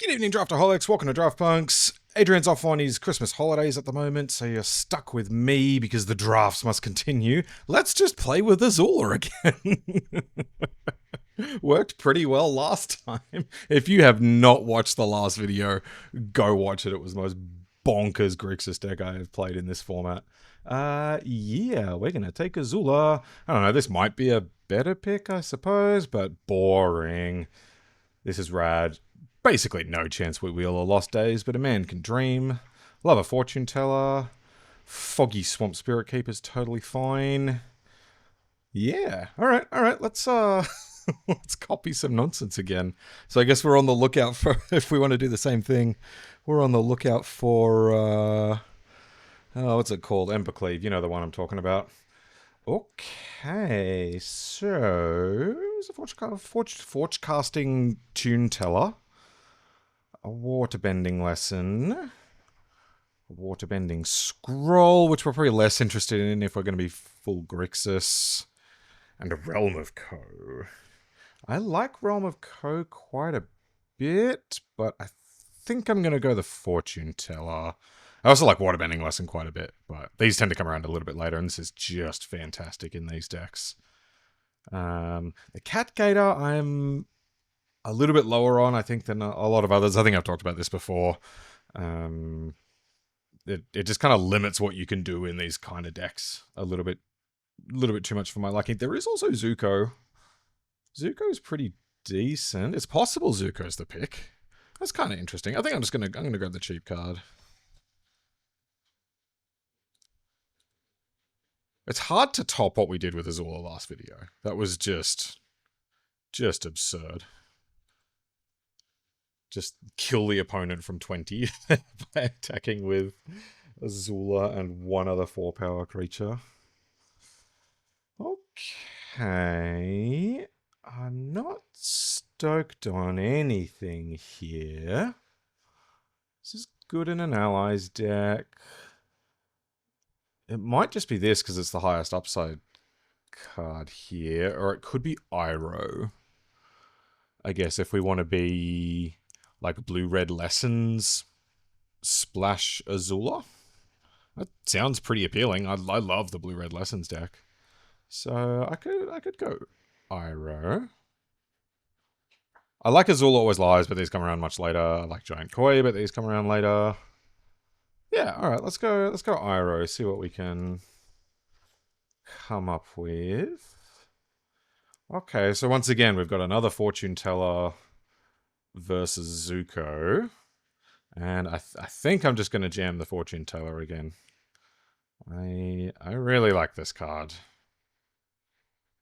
Good evening, Draftaholics. Welcome to Draft Punks. Adrian's off on his Christmas holidays at the moment, so you're stuck with me because the drafts must continue. Let's just play with Azula again. Worked pretty well last time. If you have not watched the last video, go watch it. It was the most bonkers Grixis deck I have played in this format. Yeah, we're going to take Azula. I don't know, this might be a better pick, I suppose, but boring. This is rad. Basically no chance we wheel or lost days, but a man can dream. Love a fortune teller. Foggy Swamp Spirit Keeper's totally fine. Yeah. Alright, let's let's copy some nonsense again. So I guess we're on the lookout for, if we want to do the same thing, we're on the lookout for what's it called? Embercleave, you know the one I'm talking about. Okay, so it's a forge casting tune teller. A waterbending lesson. A waterbending scroll, which we're probably less interested in if we're going to be full Grixis. And a Realm of Koh. I like Realm of Koh quite a bit, but I think I'm going to go the Fortune Teller. I also like Waterbending Lesson quite a bit, but these tend to come around a little bit later, and this is just fantastic in these decks. The Cat Gator, I'm a little bit lower on, I think, than a lot of others. I think I've talked about this before. It just kind of limits what you can do in these kind of decks a little bit too much for my liking. There is also Zuko. Zuko's pretty decent. It's possible Zuko's the pick. That's kind of interesting. I think I'm gonna grab the cheap card. It's hard to top what we did with Azula last video. That was just absurd. Just kill the opponent from 20 by attacking with Azula and one other 4-power creature. Okay. I'm not stoked on anything here. This is good in an allies deck. It might just be this because it's the highest upside card here, or it could be Iroh. I guess if we want to be like blue-red lessons splash Azula. That sounds pretty appealing. I love the blue-red lessons deck. So I could go Iroh. I like Azula Always Lies, but these come around much later. I like Giant Koi, but these come around later. Yeah, alright, let's go Iroh, see what we can come up with. Okay, so once again, we've got another Fortune Teller versus Zuko. And I think I'm just going to jam the Fortune Teller again. I really like this card.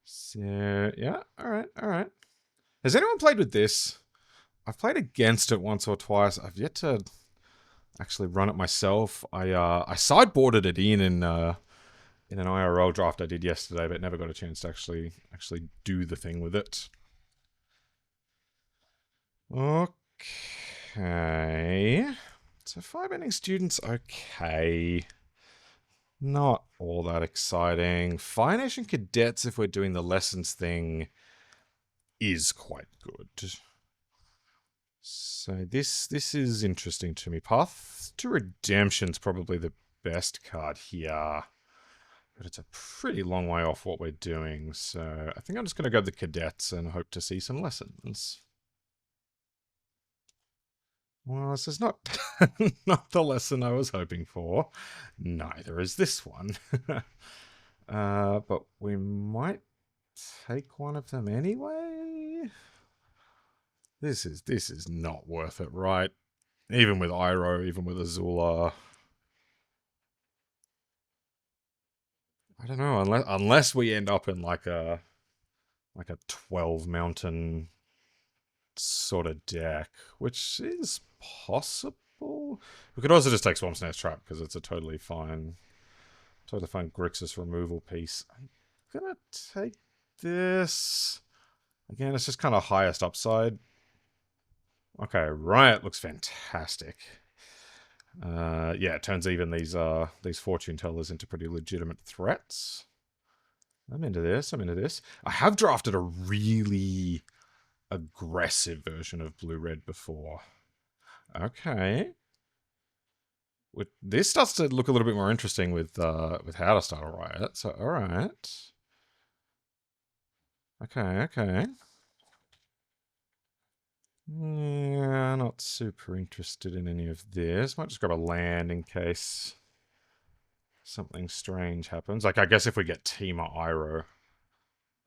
So, yeah, alright. Has anyone played with this? I've played against it once or twice. I've yet to actually run it myself. I sideboarded it in an IRL draft I did yesterday, but never got a chance to actually do the thing with it. Okay. So firebending students, okay. Not all that exciting. Fire Nation Cadets, if we're doing the lessons thing, is quite good. So this is interesting to me. Path to Redemption's probably the best card here. But it's a pretty long way off what we're doing. So I think I'm just going to go the Cadets and hope to see some lessons. Well, this is not, not the lesson I was hoping for. Neither is this one. But we might take one of them anyway. This is not worth it, right? Even with Iroh, even with Azula. I don't know, unless we end up in like a 12 mountain sort of deck, which is possible. We could also just take Swamp's Nest Trap because it's a totally fine Grixis removal piece. I'm gonna take this. Again, it's just kind of highest upside. Okay, Riot looks fantastic. Yeah, it turns even these fortune tellers into pretty legitimate threats. I'm into this. I have drafted a really aggressive version of blue-red before. Okay. This starts to look a little bit more interesting with how to start a riot. So, all right. Okay. Yeah, not super interested in any of this. Might just grab a land in case something strange happens. Like, I guess if we get Teamer Iroh,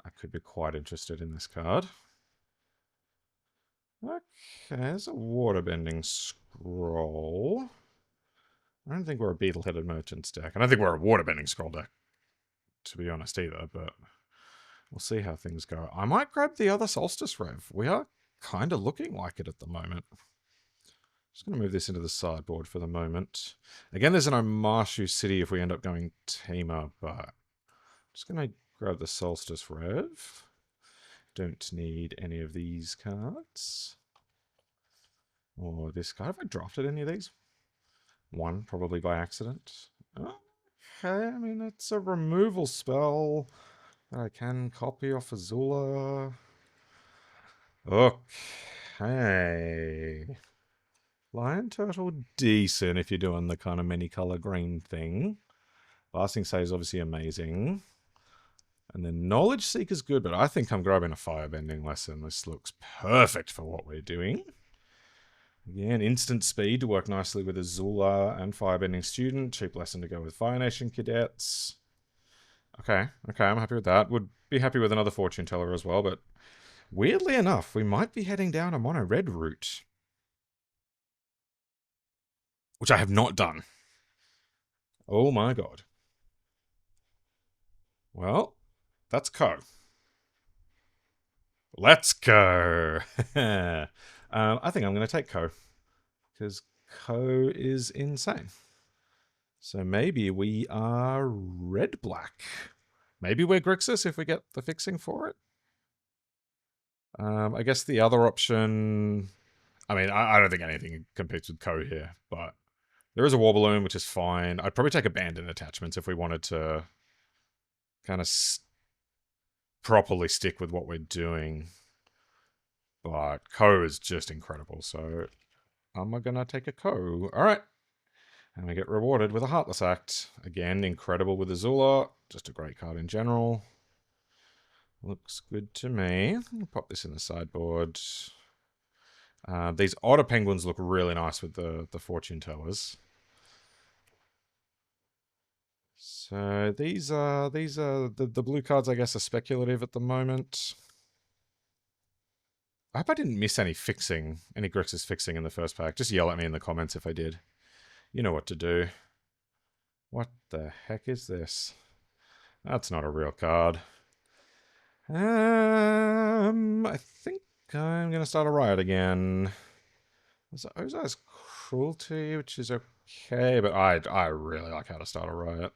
I could be quite interested in this card. Okay, there's a waterbending scroll. I don't think we're a beetle-headed merchants deck. I don't think we're a waterbending scroll deck, to be honest, either, but we'll see how things go. I might grab the other Solstice Rev. We are kind of looking like it at the moment. Just going to move this into the sideboard for the moment. Again, there's an Omashu City if we end up going Tamer, but just going to grab the Solstice Rev. Don't need any of these cards. Or this card. Have I drafted any of these? One, probably by accident. Okay, I mean, it's a removal spell that I can copy off Azula. Okay. Lion Turtle, decent if you're doing the kind of many-color green thing. Blasting Say is obviously amazing. And then Knowledge Seek is good, but I think I'm grabbing a Firebending Lesson. This looks perfect for what we're doing. Again, instant speed to work nicely with Azula and Firebending Student. Cheap lesson to go with Fire Nation Cadets. Okay, I'm happy with that. Would be happy with another Fortune Teller as well, but weirdly enough, we might be heading down a mono red route. Which I have not done. Oh my god. Well, that's Koh. Let's go. I think I'm going to take Koh. Because Koh is insane. So maybe we are red-black. Maybe we're Grixis if we get the fixing for it. I guess the other option... I mean, I don't think anything competes with Koh here, but there is a War Balloon, which is fine. I'd probably take Abandoned Attachments if we wanted to kind of properly stick with what we're doing. But Koh is just incredible, so I'm gonna take a Koh. Alright. And we get rewarded with a Heartless Act. Again, incredible with Azula. Just a great card in general. Looks good to me. I'll pop this in the sideboard. These Otter Penguins look really nice with the Fortune Tellers. So these are the blue cards, I guess, are speculative at the moment. I hope I didn't miss any Grixis fixing in the first pack. Just yell at me in the comments if I did. You know what to do. What the heck is this? That's not a real card. I think I'm going to start a riot again. There's Ozai's Cruelty, which is okay, but I really like how to start a riot.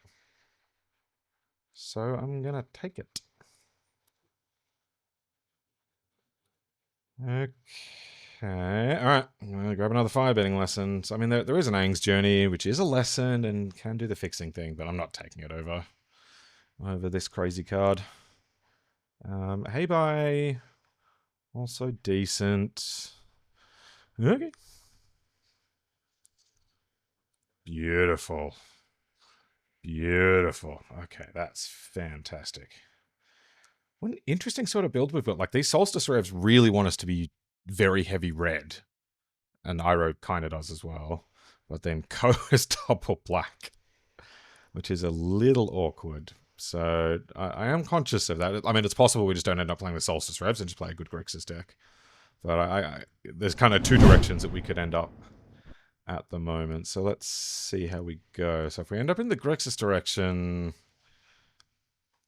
So I'm going to take it. Okay. Alright. I'm going to grab another Firebending Lesson. So, I mean, there is an Aang's Journey, which is a lesson and can do the fixing thing, but I'm not taking it over this crazy card. Hey, bye. Also decent. Okay. Beautiful. Beautiful. Okay, that's fantastic. What an interesting sort of build we've got. Like, these Solstice Revs really want us to be very heavy red. And Iroh kind of does as well. But then Koh is double black, which is a little awkward. So I am conscious of that. I mean, it's possible we just don't end up playing with Solstice Revs and just play a good Grixis deck. But there's kind of two directions that we could end up at the moment. So let's see how we go. So if we end up in the Grixis direction,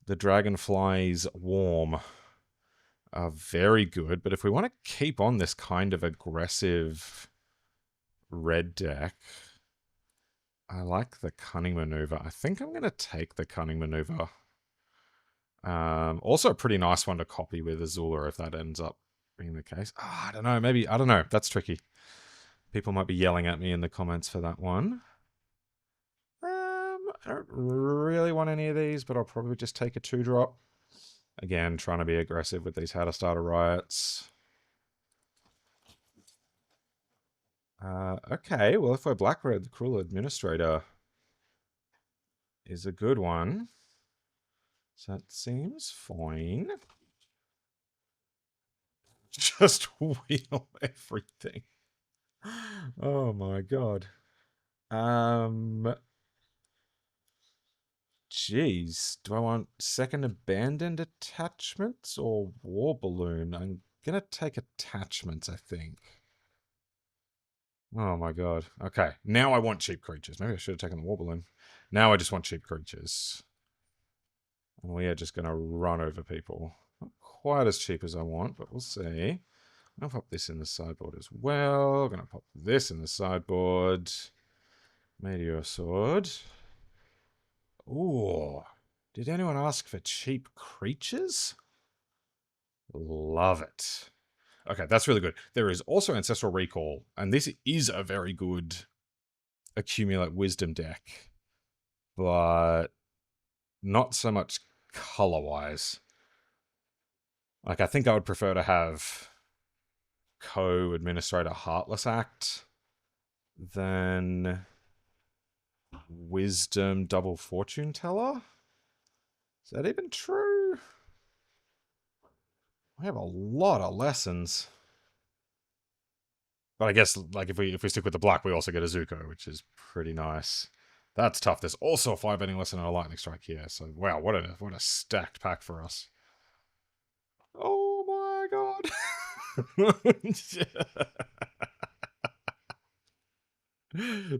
the Dragonflies Warm are very good. But if we want to keep on this kind of aggressive red deck, I like the Cunning Maneuver. I think I'm going to take the Cunning Maneuver. Also a pretty nice one to copy with Azula if that ends up being the case. I don't know. Maybe, I don't know. That's tricky. People might be yelling at me in the comments for that one. I don't really want any of these, but I'll probably just take a 2-drop. Again, trying to be aggressive with these How to Start a Riots. Okay, well, if we're black-red, the Cruel Administrator is a good one. So that seems fine. Just wheel everything. Oh my god. Geez, do I want second abandoned attachments or war balloon? I'm gonna take attachments, I think. Oh my god. Okay, now I want cheap creatures. Maybe I should have taken the war balloon. Now I just want cheap creatures. And we are just gonna run over people. Not quite as cheap as I want, but we'll see. I'll pop this in the sideboard as well. I'm gonna pop this in the sideboard. Meteor Sword. Ooh. Did anyone ask for cheap creatures? Love it. Okay, that's really good. There is also Ancestral Recall, and this is a very good Accumulate Wisdom deck, but not so much color-wise. Like, I think I would prefer to have Co-Administrator Heartless Act than Wisdom Double Fortune Teller. Is that even true? We have a lot of lessons. But I guess, like, if we stick with the black, we also get a Zuko, which is pretty nice. That's tough. There's also a 5-ending lesson and a lightning strike here. So wow, what a stacked pack for us. Oh my god.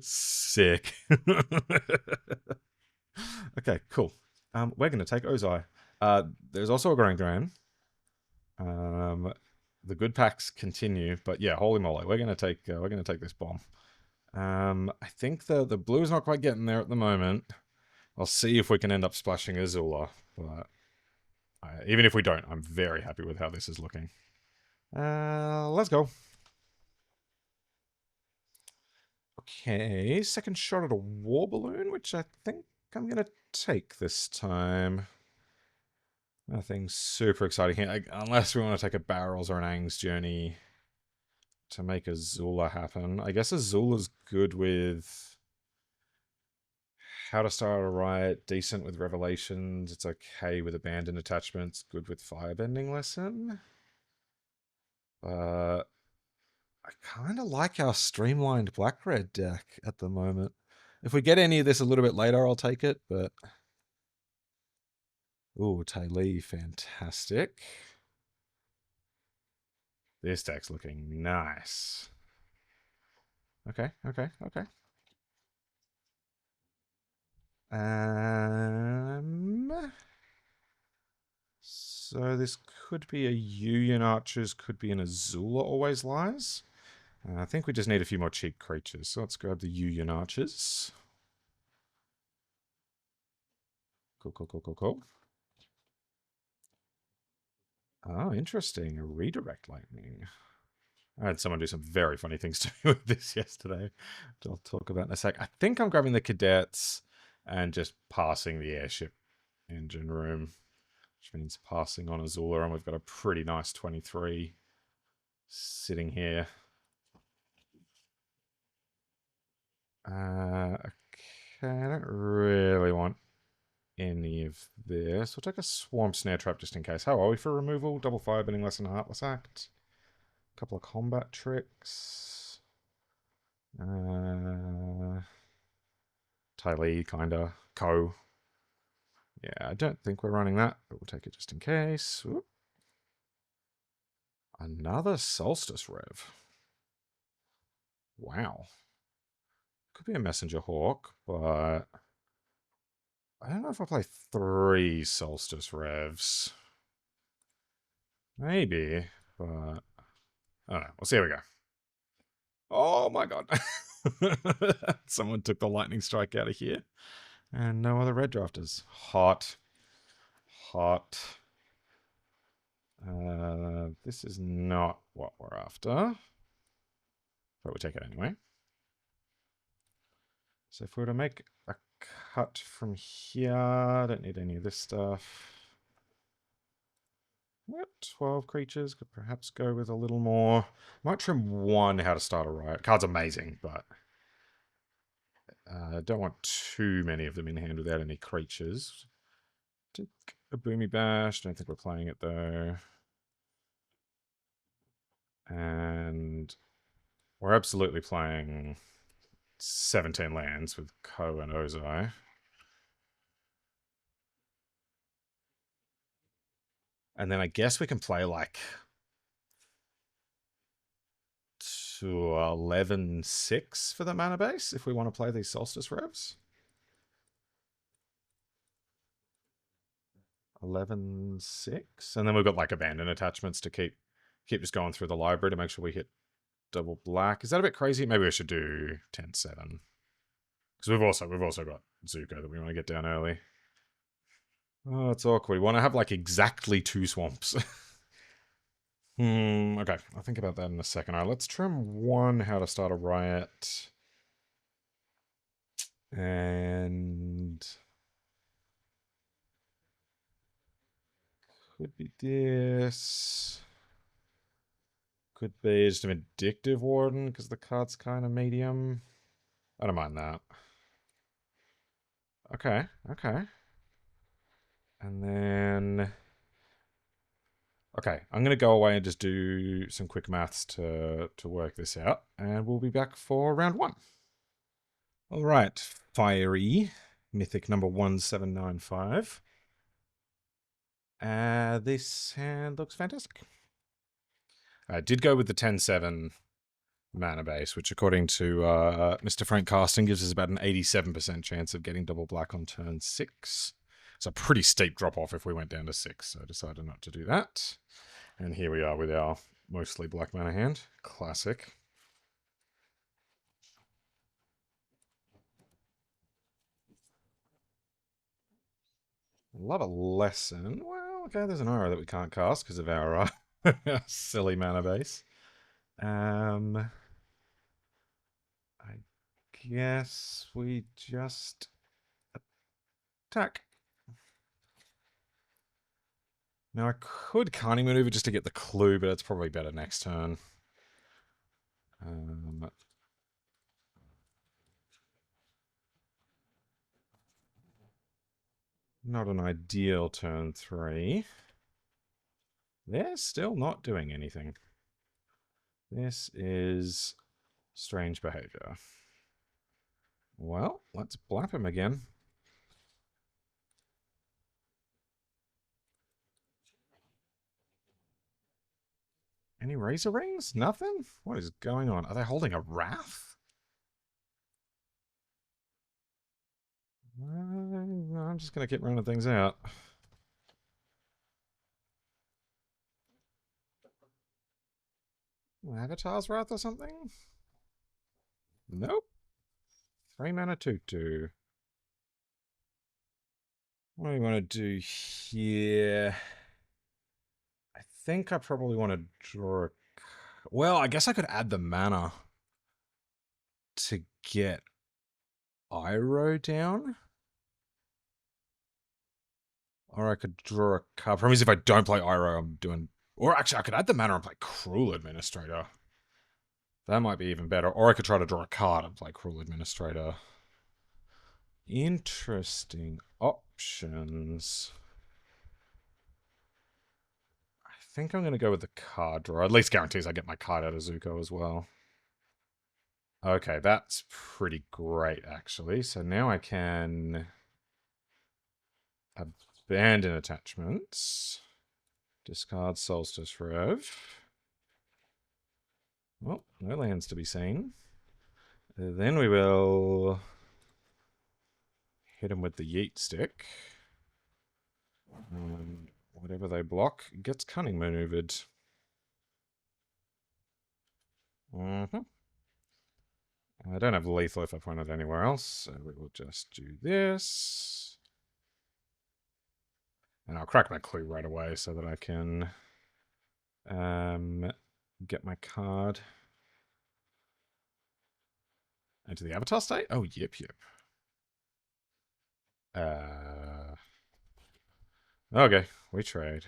Sick. Okay, cool. We're gonna take Ozai. There's also a Gran. The good packs continue, but yeah, holy moly, we're gonna take this bomb. I think the blue is not quite getting there at the moment. I'll see if we can end up splashing Azula, but even if we don't, I'm very happy with how this is looking. Let's go. Okay, second shot at a war balloon, which I think I'm gonna take this time. Nothing super exciting here, unless we want to take a Barrels or an Aang's Journey to make Azula happen. I guess Azula's good with How to Start a Riot, decent with Revelations, it's okay with Abandoned Attachments, good with Firebending Lesson. I kind of like our streamlined black-red deck at the moment. If we get any of this a little bit later, I'll take it, but... Ooh, TLA, fantastic. This deck's looking nice. Okay. So this could be a Yuyan Archers, could be an Azula Always Lies. I think we just need a few more cheap creatures, so let's grab the Yuyan Archers. Cool. Oh, interesting. A redirect lightning. I had someone do some very funny things to me with this yesterday, which I'll talk about in a sec. I think I'm grabbing the cadets and just passing the airship engine room, which means passing on Azula, and we've got a pretty nice 23 sitting here. Okay, I don't really want any of this. We'll take a Swamp Snare Trap just in case. How are we for removal? Double Firebending Lesson, Heartless Act. A couple of combat tricks. Tylee, kinda. Ko. Yeah, I don't think we're running that, but we'll take it just in case. Oop. Another Solstice Rev. Wow. Could be a Messenger Hawk, but... I don't know if I'll play 3 Solstice Revs. Maybe, but... I don't know. We'll see how we go. Oh my god. Someone took the lightning strike out of here. And no other red drafters. Hot. This is not what we're after. But we'll take it anyway. So if we were to make a cut from here, I don't need any of this stuff. What? 12 creatures. Could perhaps go with a little more. Might trim one How to Start a Riot. Card's amazing, but don't want too many of them in hand without any creatures. Take a Boomy Bash. Don't think we're playing it though. And we're absolutely playing 17 lands with Koh and Ozai. And then I guess we can play like to 11-6 for the mana base if we want to play these Solstice Revs. 11-6. And then we've got like abandoned attachments to keep just going through the library to make sure we hit double black. Is that a bit crazy? Maybe we should do 10-7. Because we've also got Zuko that we want to get down early. Oh, it's awkward. We want to have like exactly 2 swamps. Okay. I'll think about that in a second. All right, let's trim 1 How to Start a Riot. And could be this. Could be just an Addictive Warden because the card's kind of medium. I don't mind that. Okay, okay. And then... Okay, I'm going to go away and just do some quick maths to work this out. And we'll be back for round 1. All right, Fiery, Mythic number 1795. This hand looks fantastic. I did go with the 10-7 mana base, which according to Mr. Frank Casting gives us about an 87% chance of getting double black on turn 6. It's a pretty steep drop off if we went down to 6, so I decided not to do that. And here we are with our mostly black mana hand. Classic. Love a lesson. Well, okay, there's an aura that we can't cast because of our silly mana base. I guess we just attack. Now I could Cunning Maneuver just to get the clue, but it's probably better next turn. Not an ideal turn 3. They're still not doing anything. This is strange behavior. Well, let's blap him again. Any Razor Rings? Nothing? What is going on? Are they holding a Wrath? I'm just going to keep running things out. Avatar's Wrath or something? Nope. 3 mana 2/2. What do we want to do here? I think I probably want to draw a... Well, I guess I could add the mana to get Iroh down. Or I could draw a card. Problem is if I don't play Iroh, I'm doing... Or actually, I could add the mana and play Cruel Administrator. That might be even better. Or I could try to draw a card and play Cruel Administrator. Interesting options. I think I'm going to go with the card draw. At least guarantees I get my card out of Zuko as well. Okay, that's pretty great, actually. So now I can abandon attachments. Discard Solstice Rev. Well, no lands to be seen. Then we will hit him with the Yeet Stick. And whatever they block gets Cunning Maneuvered. I don't have lethal if I point it anywhere else, so we will just do this. And I'll crack my clue right away so that I can get my card into the Avatar state. Oh, yep. Okay, we trade.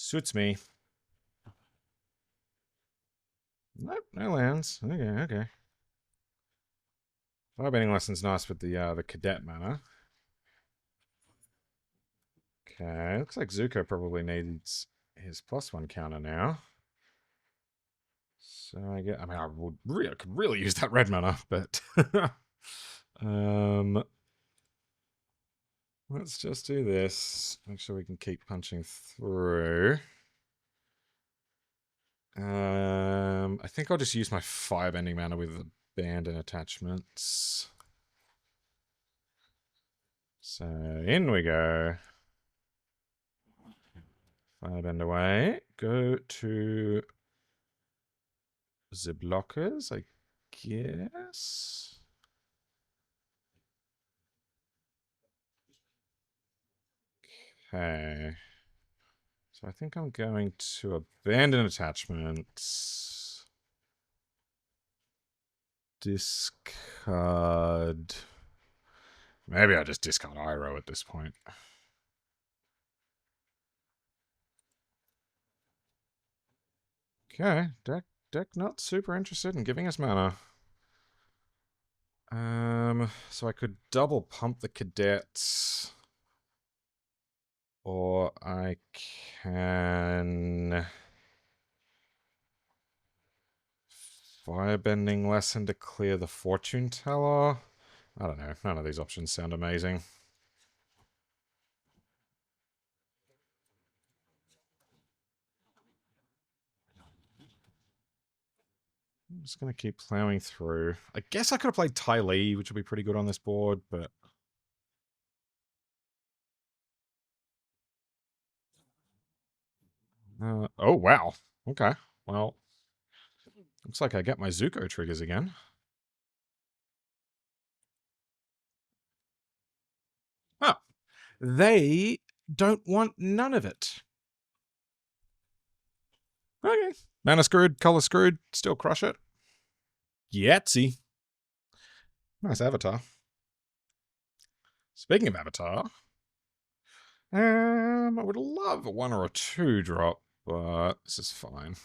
Suits me. Nope, no lands. Okay, okay. Firebending lesson's nice with the cadet mana. Okay, looks like Zuko probably needs his +1 counter now. So I get. I mean, I could really use that red mana, but let's just do this. Make sure we can keep punching through. I think I'll just use my firebending mana with abandon attachments. So in we go. Firebend away. Go to the blockers, I guess. Okay. So I think I'm going to abandon attachments. Discard. Maybe I'll just discard Iroh at this point. Okay, deck not super interested in giving us mana. So I could double pump the cadets. Or I can firebending lesson to clear the fortune teller. I don't know. None of these options sound amazing. I'm just going to keep plowing through. I guess I could have played TLA, which would be pretty good on this board, but... oh, wow. Okay. Well, looks like I get my Zuko triggers again. Oh. They don't want none of it. Okay. Mana screwed, color screwed, still crush it. Yahtzee. Nice avatar. Speaking of avatar, I would love a 1 or a 2 drop, but this is fine.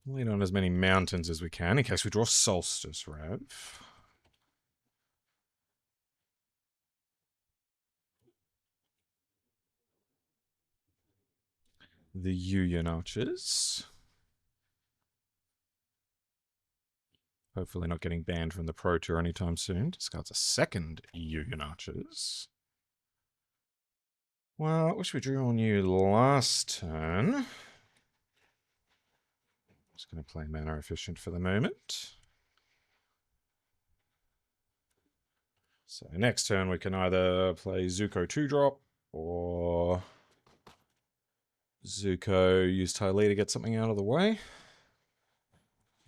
Lean on as many mountains as we can in case we draw Solstice Rev. The Yuyan Archers. Hopefully not getting banned from the Pro Tour anytime soon. Discards a second Yuyan Archers. Well, I wish we drew on you last turn. Just going to play mana efficient for the moment. So next turn we can either play Zuko 2-drop or Zuko use TLA to get something out of the way.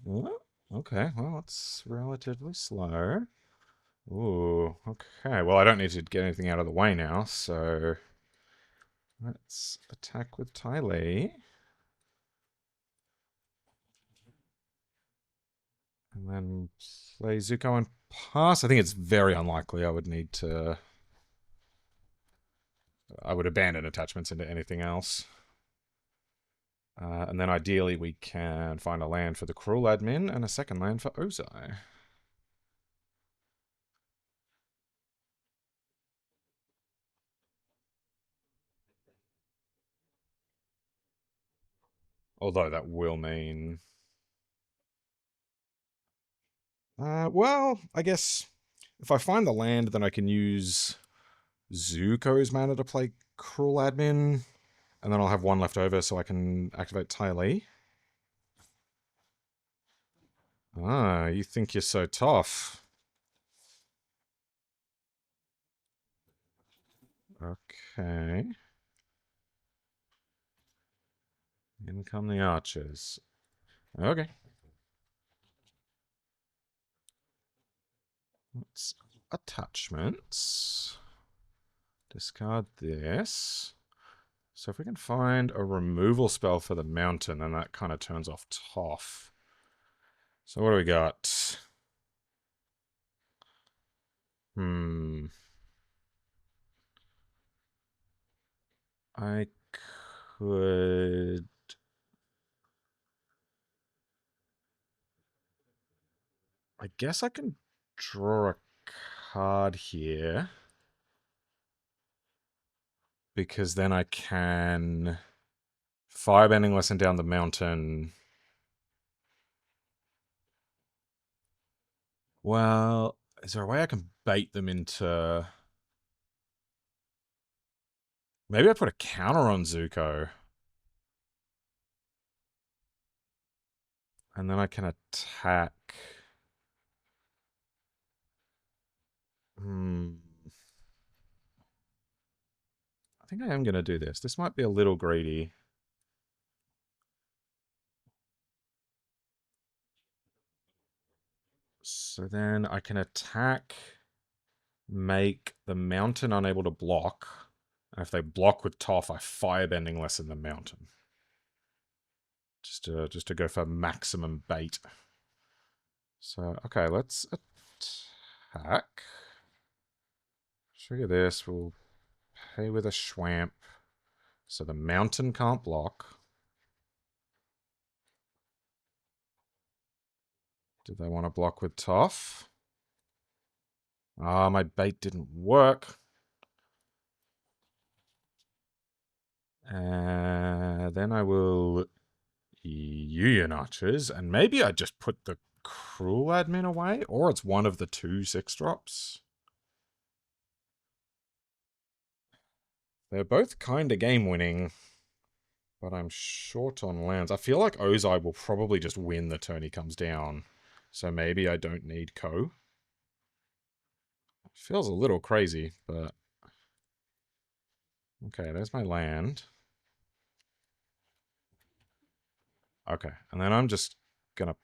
Oh, okay, well, it's relatively slow. Ooh, okay. Well, I don't need to get anything out of the way now, so let's attack with TLA. And then play Zuko and pass. I think it's very unlikely I would need to... I would abandon attachments into anything else. And then ideally we can find a land for the Cruel Admin and a second land for Ozai. Although that will mean... well, I guess if I find the land, then I can use Zuko's mana to play Cruel Admin, and then I'll have one left over so I can activate TLA. Ah, you think you're so tough. Okay. In come the archers. Okay. Let's attachments. Discard this. So if we can find a removal spell for the mountain, then that kind of turns off Toph. So what do we got? I could... I guess I can draw a card here. Because then I can firebending lesson down the mountain. Well, is there a way I can bait them into... Maybe I put a counter on Zuko. And then I can attack... I think I am going to do this. This might be a little greedy. So then I can attack, make the mountain unable to block. And if they block with Toph, I firebending lessen the mountain. Just to go for maximum bait. So, okay, let's attack. Trigger this. We'll pay with a Schwamp. So the mountain can't block. Do they want to block with Toph? Ah, my bait didn't work. Then I will Union Archers, and maybe I just put the Cruel Admin away, or it's one of the 2 6-drops. They're both kind of game-winning, but I'm short on lands. I feel like Ozai will probably just win the turn he comes down, so maybe I don't need Koh. Feels a little crazy, but... Okay, there's my land. Okay, and then I'm just gonna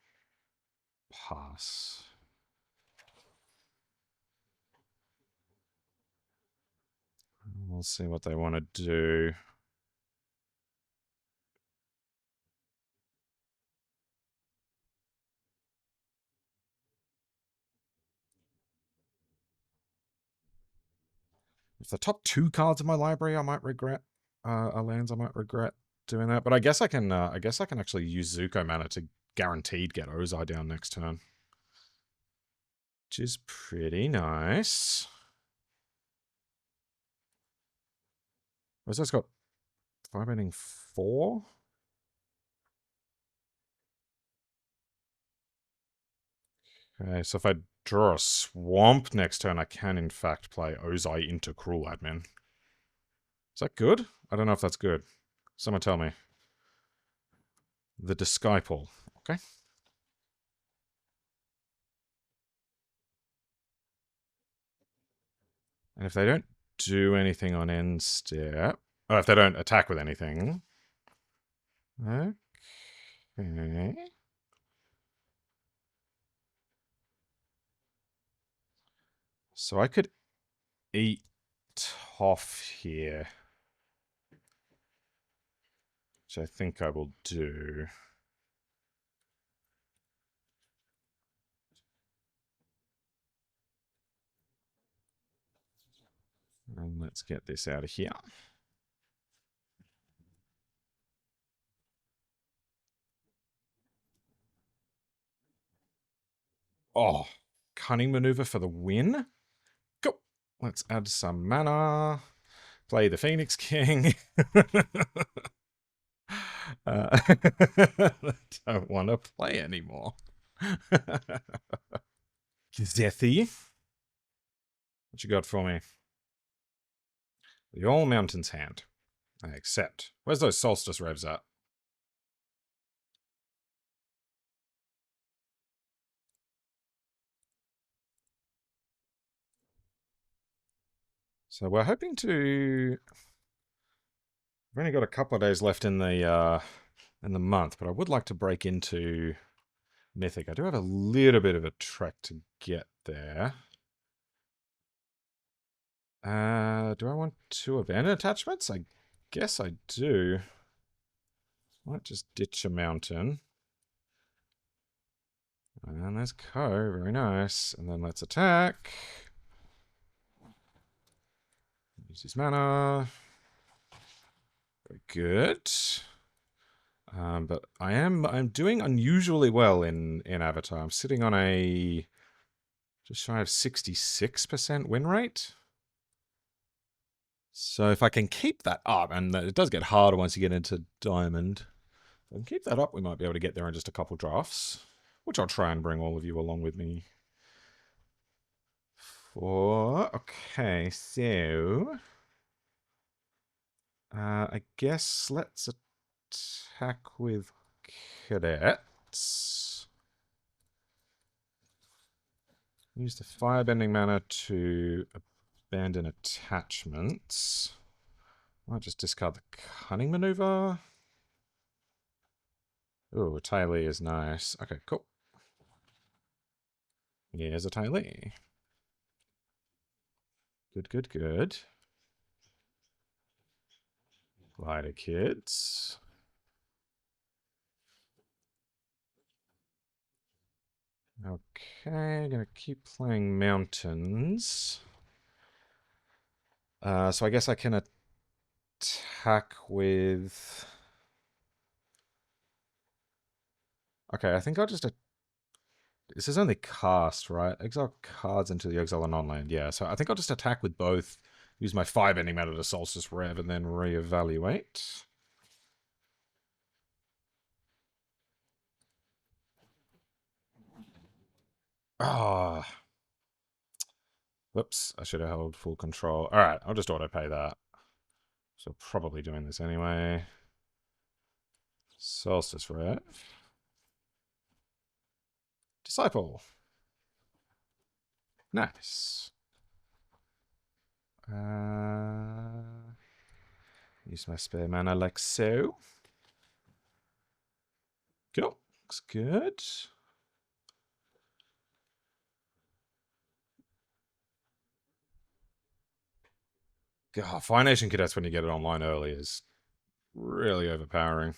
pass. We'll see what they want to do. If the top 2 cards in my library, I might regret. Are lands, I might regret doing that. But I guess I can. I guess I can actually use Zuko mana to guaranteed get Ozai down next turn, which is pretty nice. Ozai's got firebending 4. Okay, so if I draw a swamp next turn, I can in fact play Ozai into Cruel Admin. Is that good? I don't know if that's good. Someone tell me. The Disciple. Okay. And if they don't do anything on end step... Oh, if they don't attack with anything... Okay. So I could eat Toph here. Which I think I will do. And let's get this out of here. Oh, cunning maneuver for the win. Go. Let's add some mana. Play the Phoenix King. I don't want to play anymore. Zethi. What you got for me? The All Mountains Hand. I accept. Where's those Solstice Revs at? So we're hoping to... We've only got a couple of days left in the month, but I would like to break into Mythic. I do have a little bit of a trek to get there. Do I want 2 event attachments? I guess I do. Might just ditch a mountain. And there's Koh, very nice. And then let's attack. Use his mana. Very good. But I'm doing unusually well in Avatar. I'm sitting on a just shy of 66% win rate. So if I can keep that up, and it does get harder once you get into Diamond, if I can keep that up, we might be able to get there in just a couple drafts, which I'll try and bring all of you along with me for. Okay, so I guess let's attack with cadets. Use the firebending mana to abandon attachments. Might just discard the cunning maneuver. Ooh, a TLA is nice. Okay, cool. Here's a TLA. Good, good, good. Glider kids. Okay, gonna keep playing mountains. So I guess I can attack with... Okay, I think I'll just... This is only cast, right? Exile cards into the exile and non-land. Yeah, so I think I'll just attack with both. Use my firebending mana to Solstice Rev and then reevaluate. Ah. Whoops, I should have held full control. Alright, I'll just auto-pay that. So probably doing this anyway. Solstice Rev. Disciple. Nice. Use my spare mana like so. Cool. Looks good. God, Fire Nation Cadets when you get it online early is really overpowering.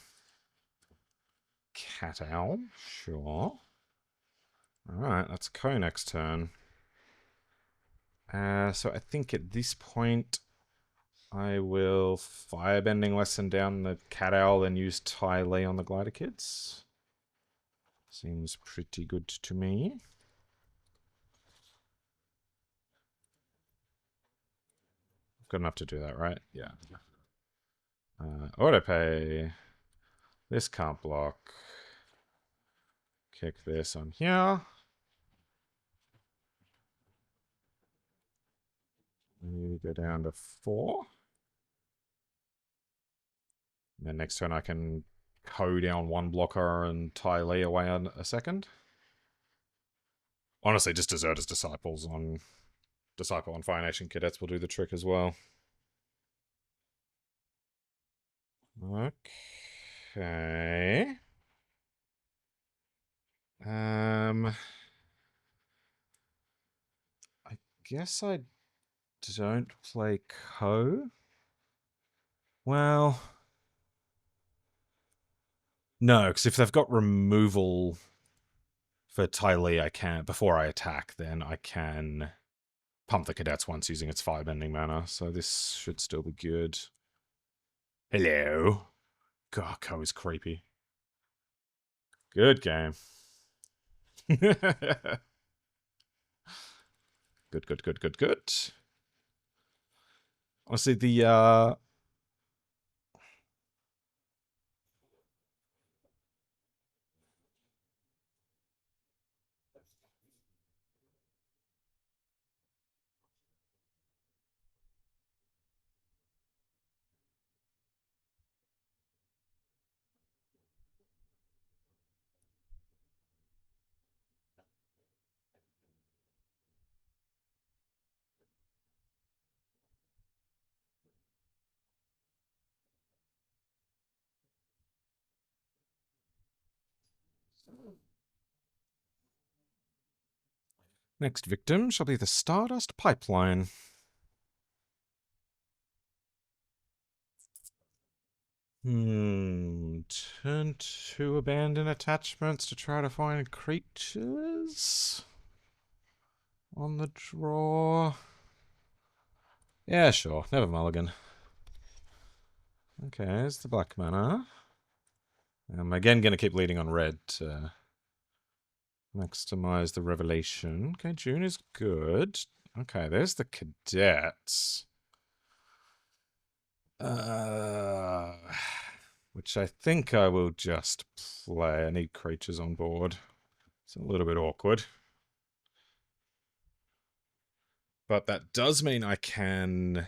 Cat Owl, sure. Alright, that's Koh next turn. So I think at this point I will Firebending Lesson down the Cat Owl and use TLA on the Glider Kids. Seems pretty good to me. Good enough to do that, right? Yeah. Autopay. This can't block. Kick this on here. You go down to 4. And then next turn I can Koh down one blocker and TLA away on a second. Honestly, just Deserter's Disciple on Fire Nation Cadets will do the trick as well. Okay. I guess I don't play Koh. Well, no, because if they've got removal for TLA, I can before I attack, then I can pump the cadets once using its firebending mana. So this should still be good. Hello. God, Koh is creepy. Good game. Good, good, good, good, good. Honestly, the next victim shall be the Stardust Pipeline. Turn to abandon attachments to try to find creatures on the draw. Yeah, sure. Never mulligan. Okay, there's the black mana. I'm again going to keep leading on red to maximize the revelation. Okay, June is good. Okay, there's the cadets. Which I think I will just play. I need creatures on board. It's a little bit awkward. But that does mean I can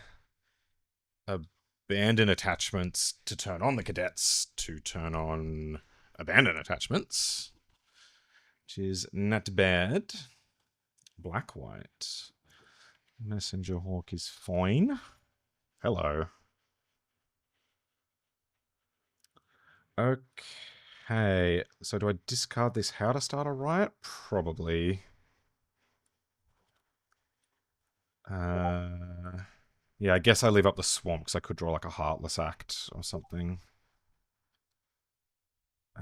abandon attachments to turn on the cadets, to turn on abandon attachments, which is not bad. Black-white. Messenger Hawk is fine. Hello. Okay. So do I discard this How to Start a Riot? Probably. Yeah, I guess I leave up the swamp because I could draw like a Heartless Act or something.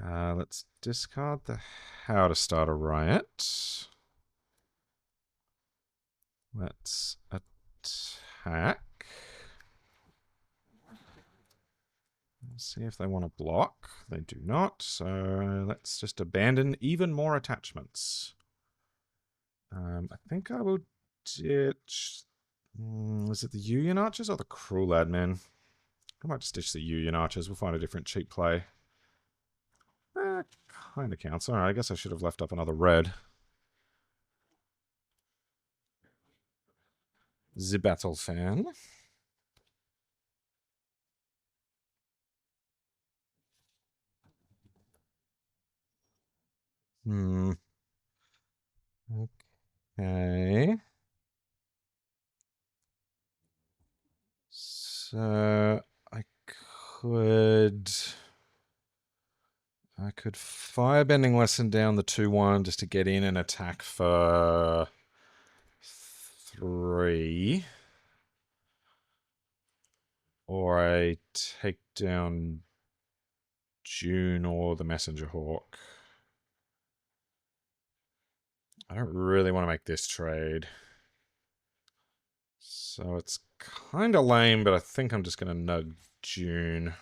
Let's discard the How to Start a Riot. Let's attack. Let's see if they want to block. They do not, so let's just abandon even more attachments. I think I will ditch... is it the Union Archers or the Cruel Admin? I might just ditch the Union Archers. We'll find a different cheap play. Kind of counts. Alright, I guess I should have left up another red. The Battle Fan. Okay. So I could Firebending Lesson down the 2/1 just to get in and attack for 3. Or I take down June or the Messenger Hawk. I don't really want to make this trade. So it's kind of lame, but I think I'm just going to nug June.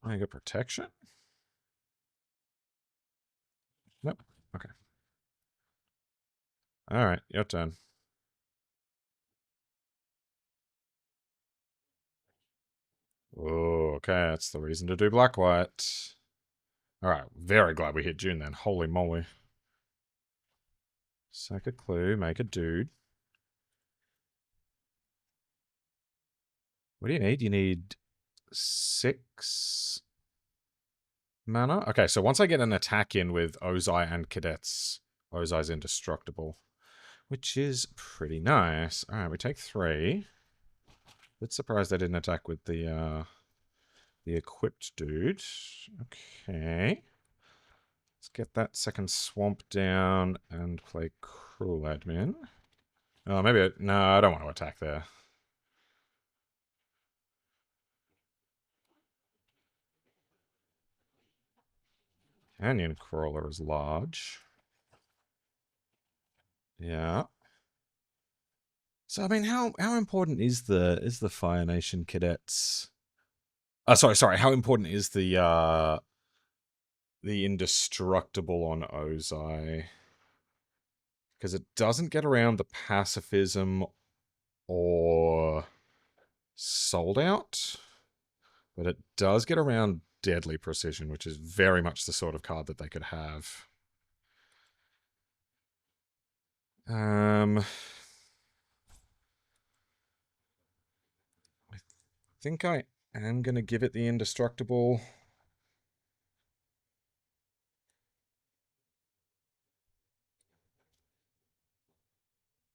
I get protection? Nope. Okay. Alright, your turn. Oh, okay, that's the reason to do black-white. Alright, very glad we hit June then. Holy moly. Sack a clue, make a dude. What do you need? You need 6 mana? Okay, so once I get an attack in with Ozai and cadets, Ozai's indestructible. Which is pretty nice. Alright, we take 3. Bit surprised I didn't attack with the equipped dude. Okay. Let's get that second swamp down and play Cruel Admin. Oh, maybe no, I don't want to attack there. Canyon Crawler is large. Yeah. So I mean, how important is the Fire Nation cadets? Sorry. How important is the indestructible on Ozai? Because it doesn't get around the pacifism or sold out, but it does get around deadly precision, which is very much the sort of card that they could have. I think I am going to give it the indestructible.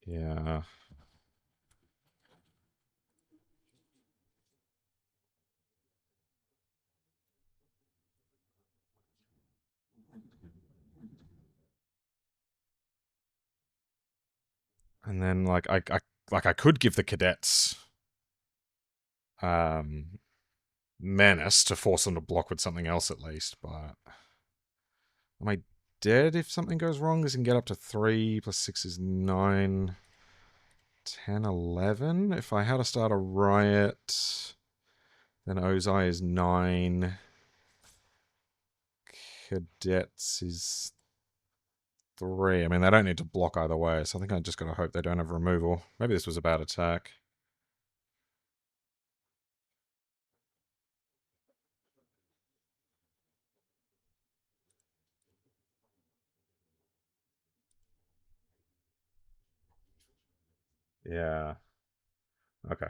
Yeah. And then like I could give the cadets menace to force them to block with something else at least, but I dead if something goes wrong. This can get up to 3, plus 6 is 9, 10, 11. If I had to start a riot, then Ozai is 9. Cadets is 3. I mean, they don't need to block either way, so I think I just gotta hope they don't have removal. Maybe this was a bad attack. Yeah. Okay.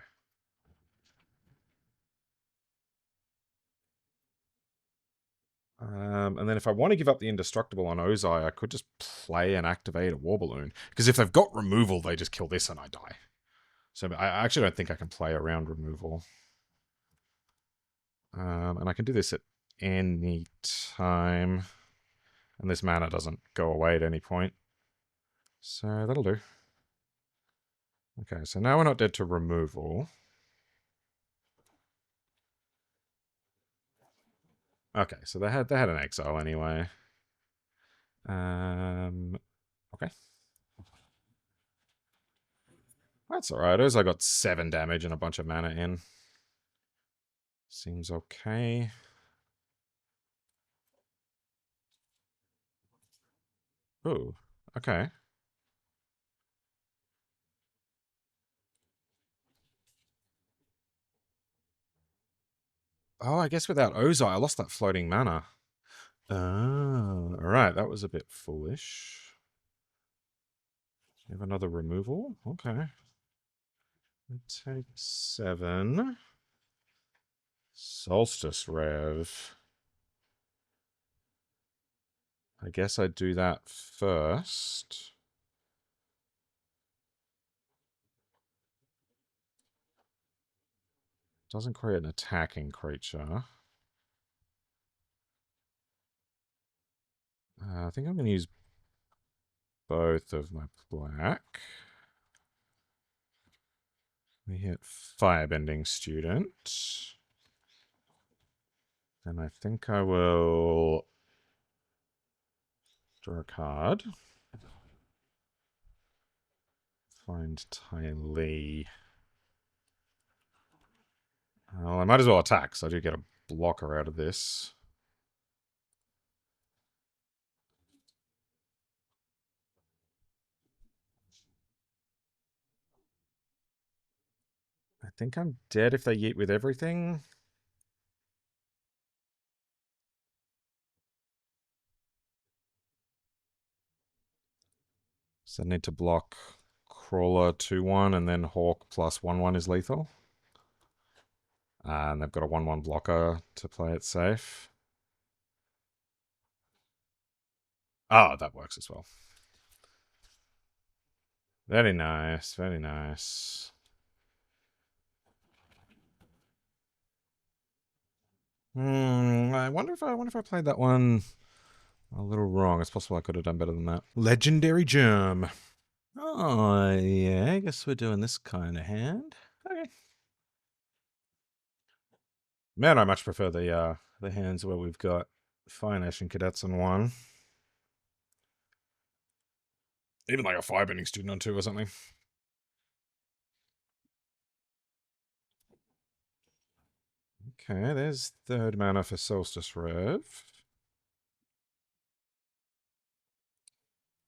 And then if I want to give up the indestructible on Ozai, I could just play and activate a War Balloon. Because if they've got removal, they just kill this and I die. So I actually don't think I can play around removal. And I can do this at any time. And this mana doesn't go away at any point. So that'll do. Okay, so now we're not dead to removal. Okay, so they had an exile anyway. Okay. That's alright. I got 7 damage and a bunch of mana in. Seems okay. Ooh, okay. Oh, I guess without Ozai, I lost that floating mana. Oh, alright, that was a bit foolish. You have another removal? Okay. Take 7. Solstice Rev. I guess I'd do that first. Doesn't create an attacking creature. I think I'm going to use both of my black. We hit Firebending Student. And I think I will draw a card. Find TLA. Well, I might as well attack, so I do get a blocker out of this. I think I'm dead if they yeet with everything. So I need to block Crawler 2-1 and then Hawk plus 1-1 is lethal. And they've got a 1-1 blocker to play it safe. Oh, that works as well. Very nice, very nice. I wonder if I played that one a little wrong. It's possible I could have done better than that. Legendary Germ. Oh, yeah, I guess we're doing this kind of hand. Okay. Man, I much prefer the hands where we've got Fire Nation Cadets on 1. Even like a Firebending Student on 2 or something. Okay, there's 3rd mana for Solstice Rev.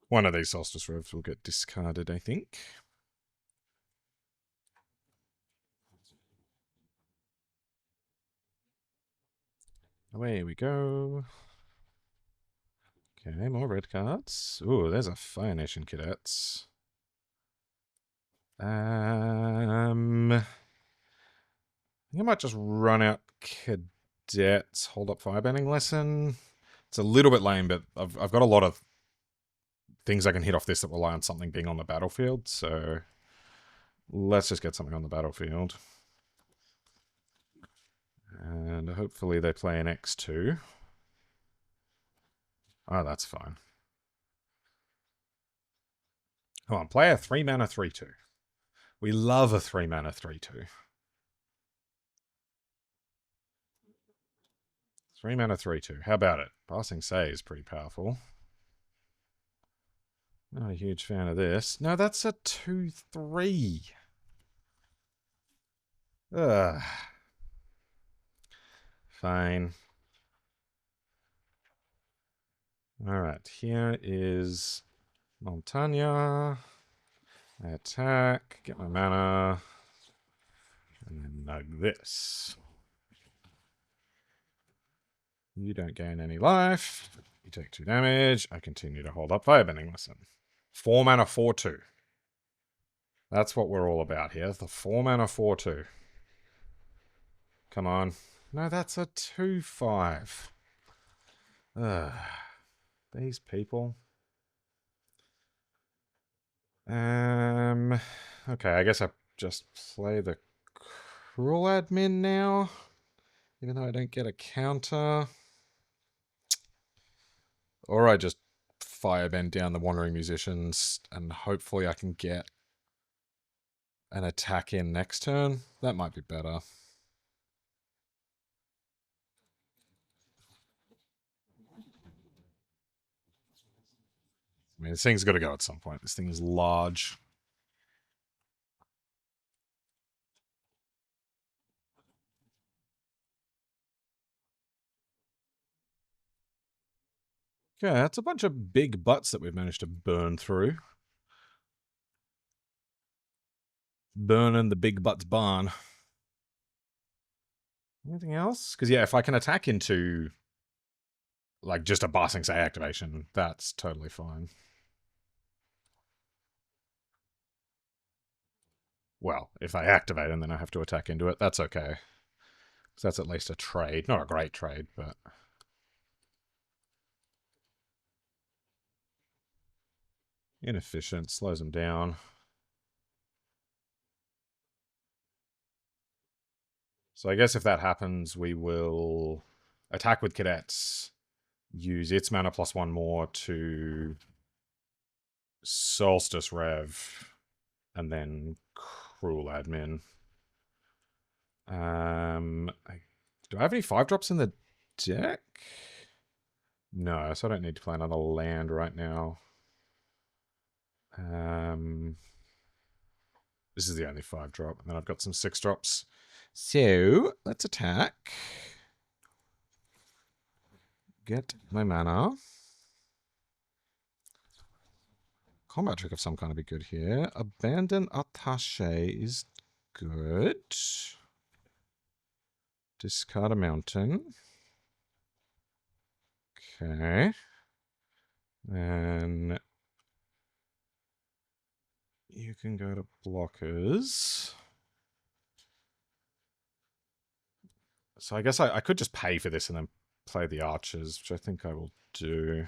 One of these Solstice Revs will get discarded, I think. Away we go. Okay, more red cards. Ooh, there's a Fire Nation Cadets. I think I might just run out Cadets, hold up Firebending Lesson. It's a little bit lame, but I've got a lot of things I can hit off this that rely on something being on the battlefield, so let's just get something on the battlefield. And hopefully they play an X2. Oh, that's fine. Come on, play a 3-mana 3-2. We love a 3-mana 3-2. 3-mana 3-2. How about it? Passing Say is pretty powerful. Not a huge fan of this. No, that's a 2-3. Ugh. Fine. Alright, here is Montagna. I attack, get my mana, and then nug this. You don't gain any life. You take 2 damage. I continue to hold up Firebending Listen. 4 mana, 4-2. That's what we're all about here. The 4 mana, 4-2. Come on. No, that's a 2-5. Ugh. These people. Okay, I guess I just play the Cruel Admin now. Even though I don't get a counter. Or I just Firebend down the Wandering Musicians and hopefully I can get an attack in next turn. That might be better. I mean, this thing's got to go at some point. This thing is large. Okay, that's a bunch of big butts that we've managed to burn through. Burning the big butts barn. Anything else? Because, yeah, if I can attack into, like, just a Ba Sing Se activation, that's totally fine. Well, if they activate and then I have to attack into it, that's okay. So that's at least a trade. Not a great trade, but... Inefficient, slows them down. So I guess if that happens, we will attack with cadets, use its mana plus 1 more to Solstice Rev, and then Cruel Admin. Do I have any 5-drops in the deck? No, so I don't need to play another land right now. This is the only 5-drop, and then I've got some 6-drops. So, let's attack. Get my mana. Combat trick of some kind would be good here. Abandon Attaché is good. Discard a mountain. Okay. And you can go to blockers. So I guess I could just pay for this and then play the archers, which I think I will do.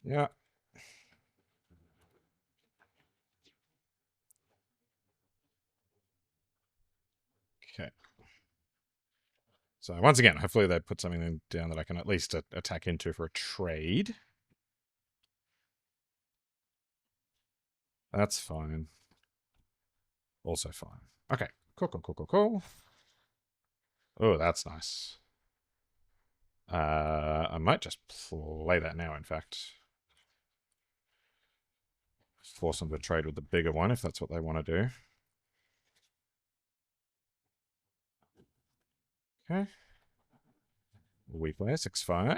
Yeah. Okay. So once again, hopefully they put something down that I can at least attack into for a trade. That's fine. Also fine. Okay. Cool. Oh, that's nice. I might just play that now, in fact. Force them to trade with the bigger one, if that's what they want to do. Okay. We play a 6-5.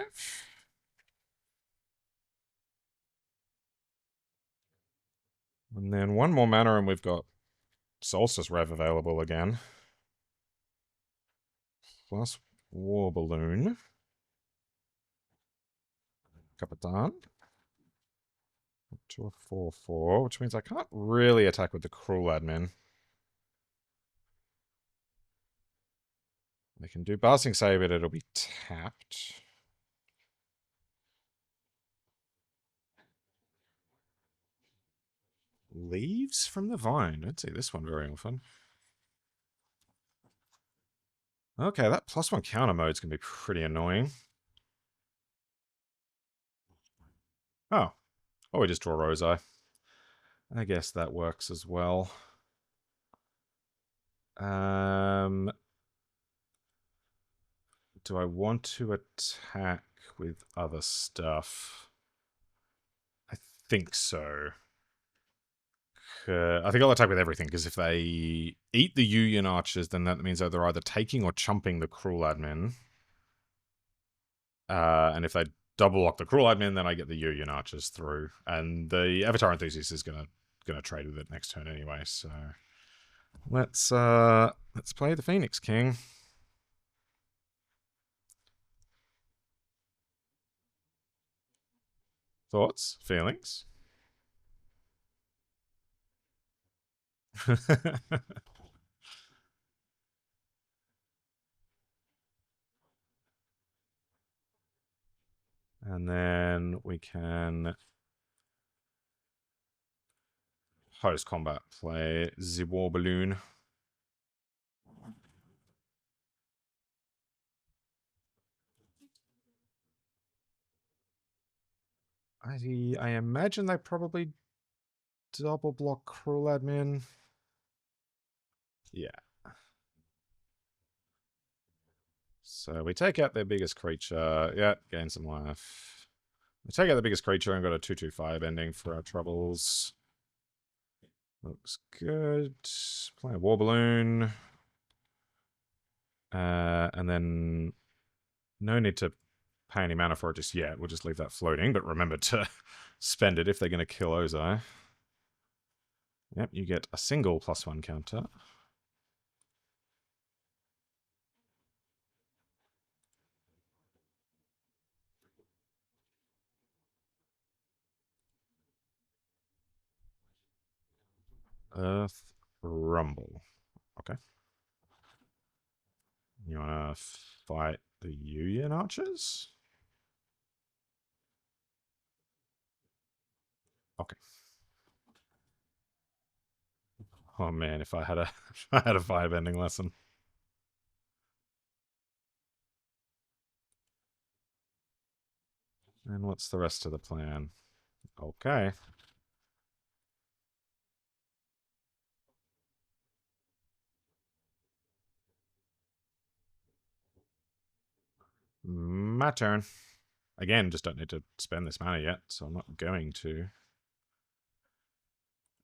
And then one more mana and we've got Solstice Rev available again. Plus War Balloon. Capitan. To a 4-4, which means I can't really attack with the Cruel Admin. They can do Ba Sing Se, but it'll be tapped. Leaves from the Vine. Don't see this one very often. Okay, that +1 counter mode's going to be pretty annoying. Oh. Oh, we just draw Ozai. I guess that works as well. do I want to attack with other stuff? I think so. I think I'll attack with everything, because if they eat the Yuyan archers, then that means that they're either taking or chumping the cruel admin. And if they double lock the cruel admin, then I get the Yuyan archers through. And the Avatar Enthusiast is gonna trade with it next turn anyway, so let's play the Phoenix King. Thoughts? Feelings? And then we can post-combat play the War Balloon. I imagine they probably double block Cruel Admin. Yeah. So we take out their biggest creature. Yeah, gain some life. We take out the biggest creature and got a 2/2/5 ending for our troubles. Looks good. Play a War Balloon. And then no need to pay any mana for it just yet. We'll just leave that floating, but remember to spend it if they're going to kill Ozai. Yep, you get a single +1 counter. Earth Rumble. Okay. You want to fight the Yuyan archers? Okay. Oh man, if I had a if I had a 5 ending lesson. And what's the rest of the plan? Okay. My turn. Again, just don't need to spend this mana yet, so I'm not going to.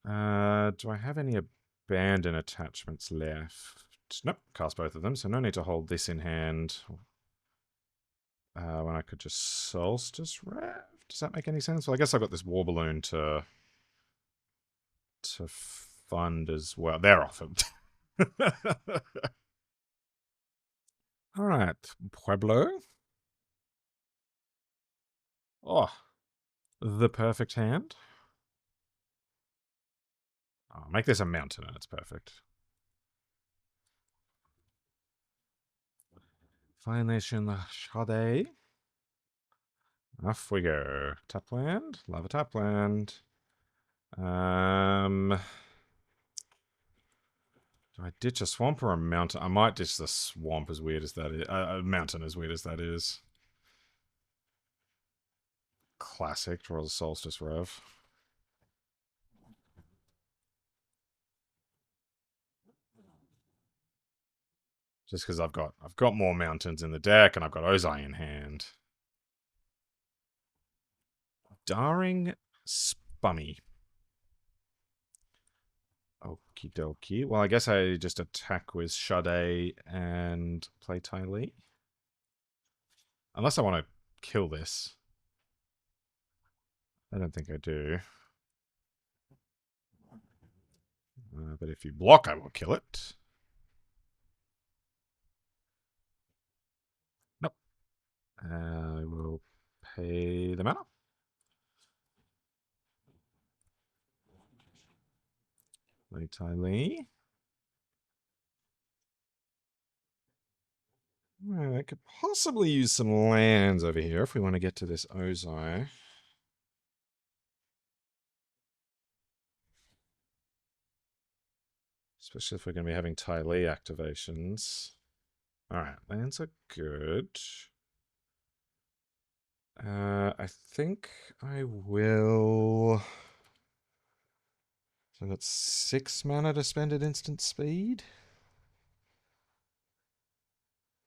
Do I have any abandon attachments left? Nope, cast both of them, so no need to hold this in hand. When I could just Solstice Rev? Does that make any sense? Well, I guess I've got this War Balloon to fund as well. They're off it. Alright, Pueblo. Oh, the perfect hand. I'll make this a mountain and it's perfect. Violation Shade. Off we go. Tapland. Love a Tapland. Do I ditch a swamp or a mountain? I might ditch the swamp, as weird as that is. A mountain, as weird as that is. Classic. Draw the Solstice Rev. Just because I've got more mountains in the deck and I've got Ozai in hand. Daring Spummy. Okie dokie. Well, I guess I just attack with Shade and play TLA. Unless I want to kill this. I don't think I do. But if you block, I will kill it. Nope. I will pay the mana. Play TLA. I could possibly use some lands over here if we want to get to this Ozai. Especially if we're going to be having TLA activations. Alright, lands are good. I think I will... So that's 6 mana to spend at instant speed.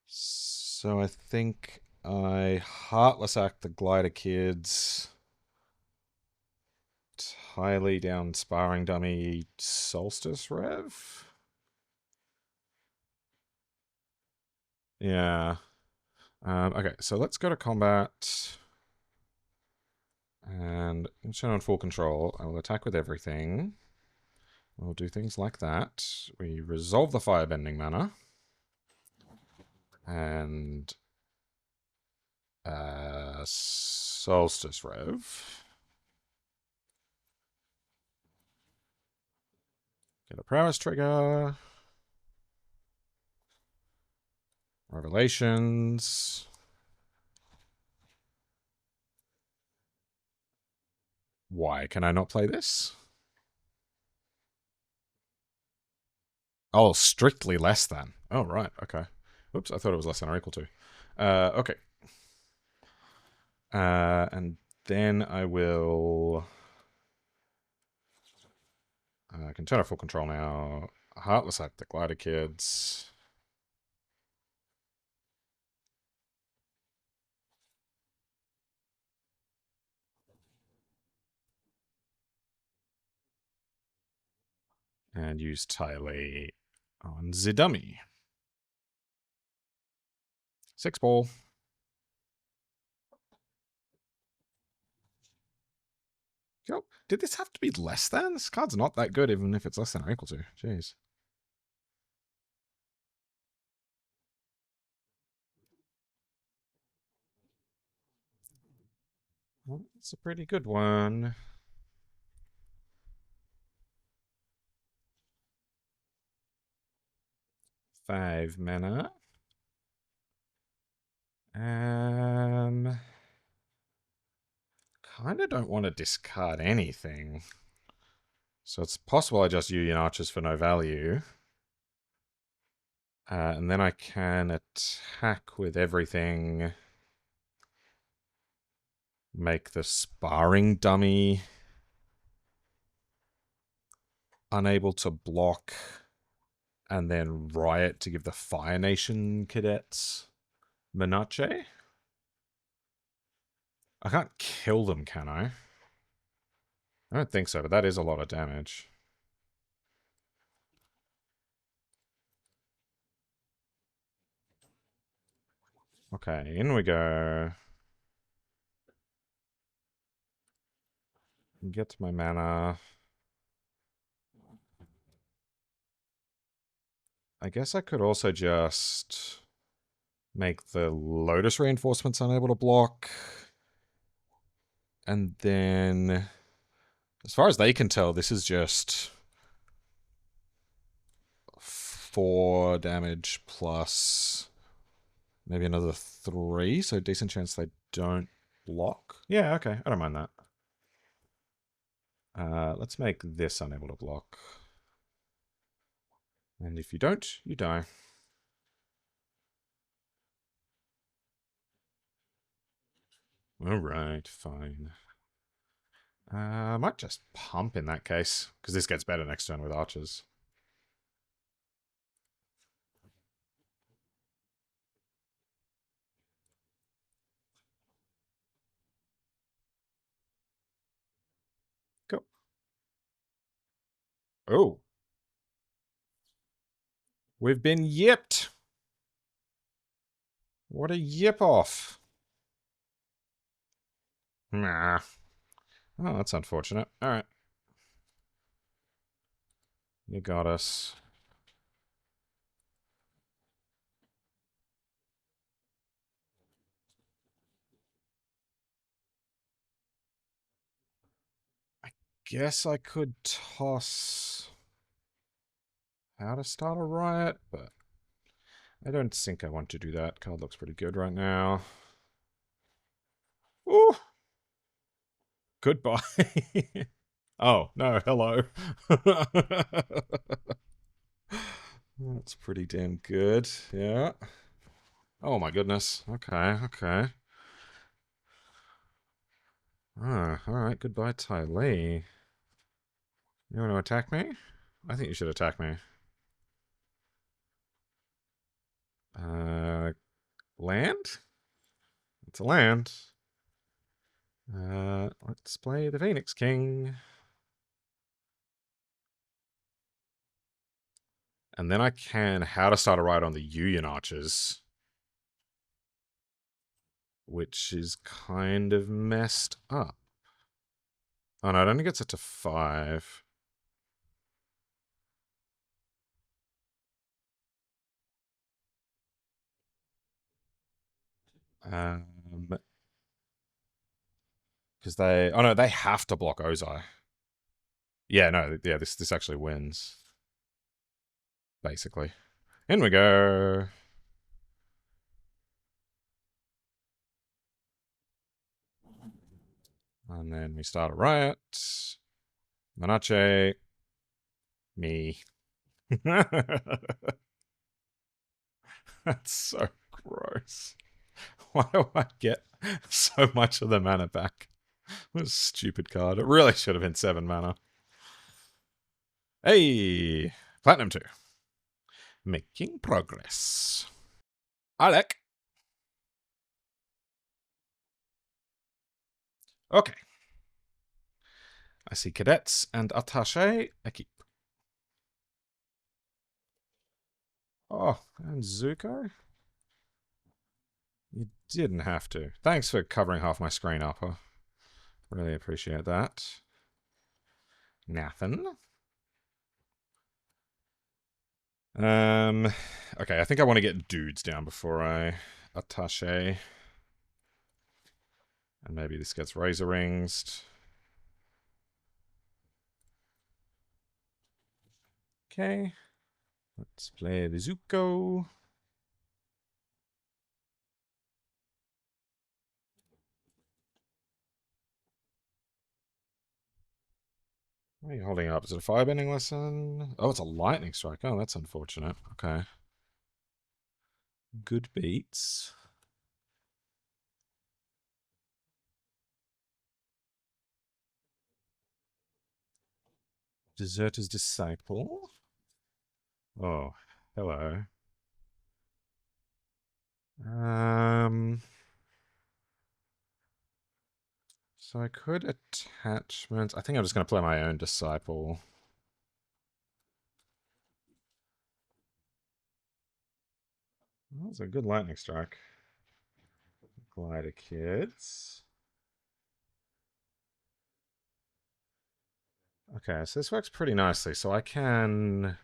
So So I think I Heartless Act the Glider Kids. Highly down Sparring Dummy Solstice Rev. Yeah. Okay, so let's go to combat. And turn on full control. I will attack with everything. We'll do things like that. We resolve the firebending mana. And Solstice Rev. Get a prowess trigger. Revelations. Why can I not play this? Oh, strictly less than. Oh, right. Okay. Oops, I thought it was less than or equal to. Okay. And then I will... I can turn off full control now. Heartless Act the Glider Kids. And use TLA on the dummy. 6-ball. Yo, did this have to be less than? This card's not that good, even if it's less than or equal to. Jeez. Well, it's a pretty good one. 5 mana. Kind of don't want to discard anything. So it's possible I just Union Archers for no value. And then I can attack with everything. Make the Sparring Dummy unable to block. And then Riot to give the Fire Nation Cadets Menace. I can't kill them, can I? I don't think so, but that is a lot of damage. Okay, in we go. Get my mana. I guess I could also just make the Lotus Reinforcements unable to block. And then, as far as they can tell, this is just 4 damage plus maybe another 3. So decent chance they don't block. Yeah, okay. I don't mind that. Let's make this unable to block. And if you don't, you die. Alright, fine. I might just pump in that case, because this gets better next turn with archers. Go. Oh. We've been yipped. What a yip off. Nah. Oh, that's unfortunate. Alright. You got us. I guess I could toss how to start a riot, but I don't think I want to do that. Card looks pretty good right now. Ooh. Goodbye. Oh, no, hello. That's pretty damn good, yeah. Oh my goodness. Okay, okay. Ah, alright, goodbye, Ty Lee. You want to attack me? I think you should attack me. Land? It's a land. Let's play the Phoenix King. And then I can How to Start a Ride on the Union Archers, which is kind of messed up. Oh no, it only gets it to 5. Because they... Oh no, they have to block Ozai. Yeah, no, yeah, this actually wins. Basically. In we go. And then we start a riot. Manache. Me. That's so gross. Why do I get so much of the mana back? What a stupid card. It really should have been 7 mana. Hey! Platinum 2. Making progress. Alec. Okay. I see cadets and attaché équipe. Oh, and Zuko? You didn't have to. Thanks for covering half my screen up. I really appreciate that. Nathan. Okay, I think I want to get dudes down before I attaché. And maybe this gets razor ringsed. Okay. Let's play the Zuko. What are you holding up? Is it a firebending lesson? Oh, it's a lightning strike. Oh, that's unfortunate. Okay. Good beats. Deserter's Disciple. Oh, hello. So I could attachment. I think I'm just going to play my own Disciple. That was a good lightning strike. Glider Kids. Okay, so this works pretty nicely. So I can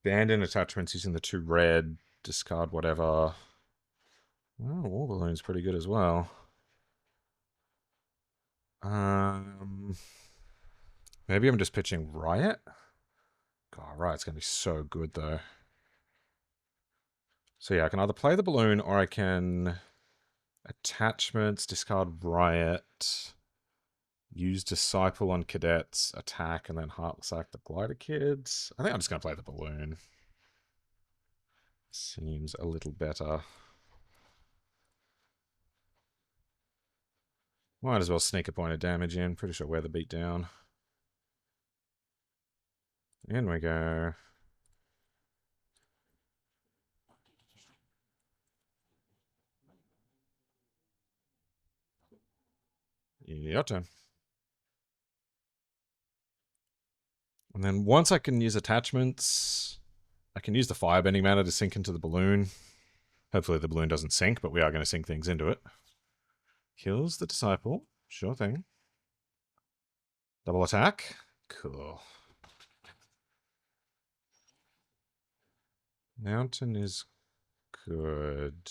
abandon attachments using the 2 red, discard whatever. Oh, War Balloon's pretty good as well. Maybe I'm just pitching Riot. God, Riot's going to be so good, though. So yeah, I can either play the balloon or I can attachments, discard Riot, use Disciple on cadets, attack, and then Heartless Act the Glider Kids. I think I'm just going to play the balloon. Seems a little better. Might as well sneak a point of damage in. Pretty sure we're the beat down. In we go. Your turn. And then once I can use attachments, I can use the firebending mana to sink into the balloon. Hopefully the balloon doesn't sink, but we are going to sink things into it. Kills the Disciple. Sure thing. Double attack. Cool. Mountain is good.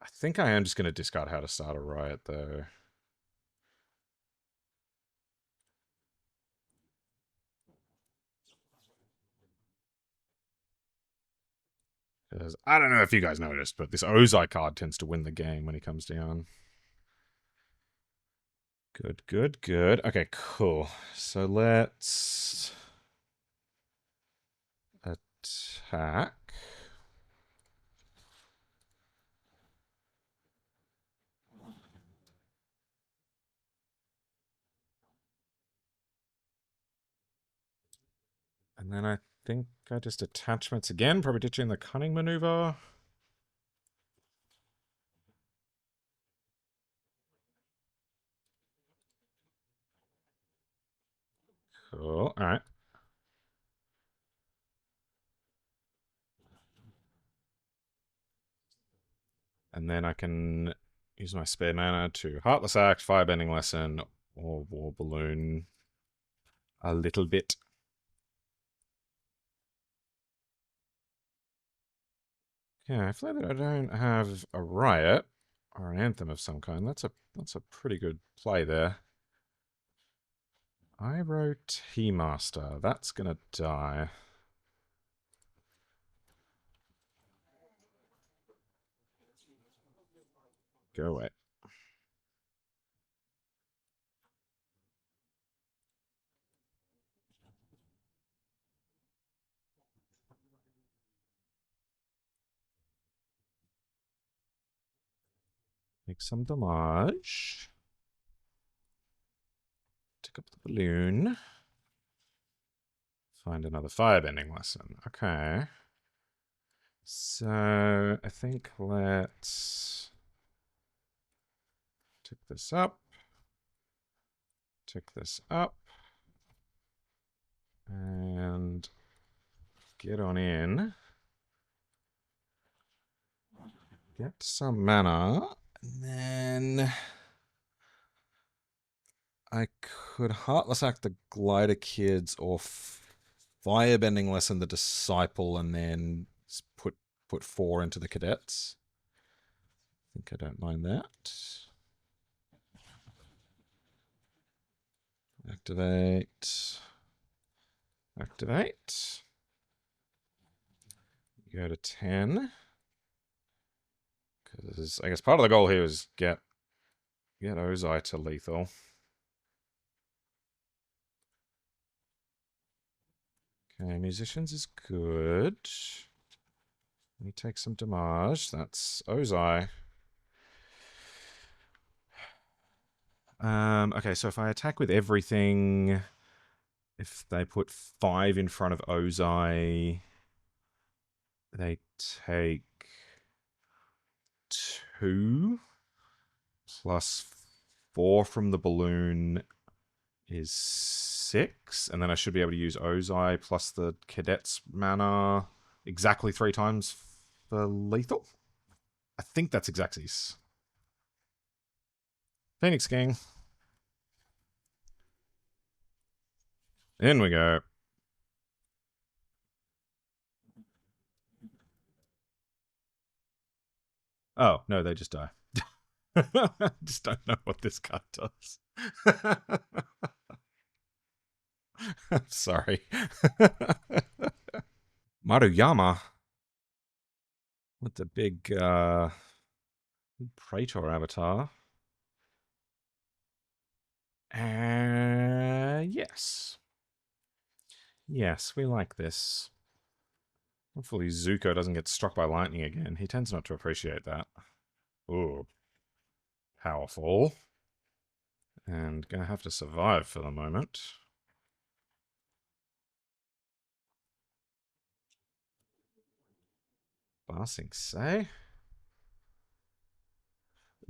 I think I am just going to discard How to Start a Riot, though. Because I don't know if you guys noticed, but this Ozai card tends to win the game when he comes down. Good, good, good. Okay, cool. So let's attack. And then I think I just attachments again, probably ditching the cunning maneuver. Cool, alright. And then I can use my spare mana to Heartless Act, Firebending Lesson, or War Balloon a little bit. Yeah, I feel that I don't have a Riot or an Anthem of some kind. That's a pretty good play there. I wrote He-Master. That's gonna die. Go away. Make some damage. Take up the balloon. Find another firebending lesson. Okay. So I think let's tick this up. Tick this up. And get on in. Get some mana. And then I could Heartless Act the Glider Kids or Firebending Lesson the Disciple and then put 4 into the Cadets. I think I don't mind that. Activate. Activate. Go to 10. Because I guess part of the goal here is get Ozai to lethal. Okay, Musicians is good. Let me take some damage. That's Ozai. Okay, so if I attack with everything, if they put 5 in front of Ozai, they take 2 plus 4 from the balloon is 6, and then I should be able to use Ozai plus the Cadet's mana exactly 3 times for lethal. I think that's exactsies. Phoenix King. In we go. Oh, no, they just die. I just don't know what this card does. I'm sorry. Maruyama. With the big Praetor avatar. Yes. Yes, we like this. Hopefully Zuko doesn't get struck by lightning again. He tends not to appreciate that. Ooh. Powerful. And gonna have to survive for the moment. Passing say.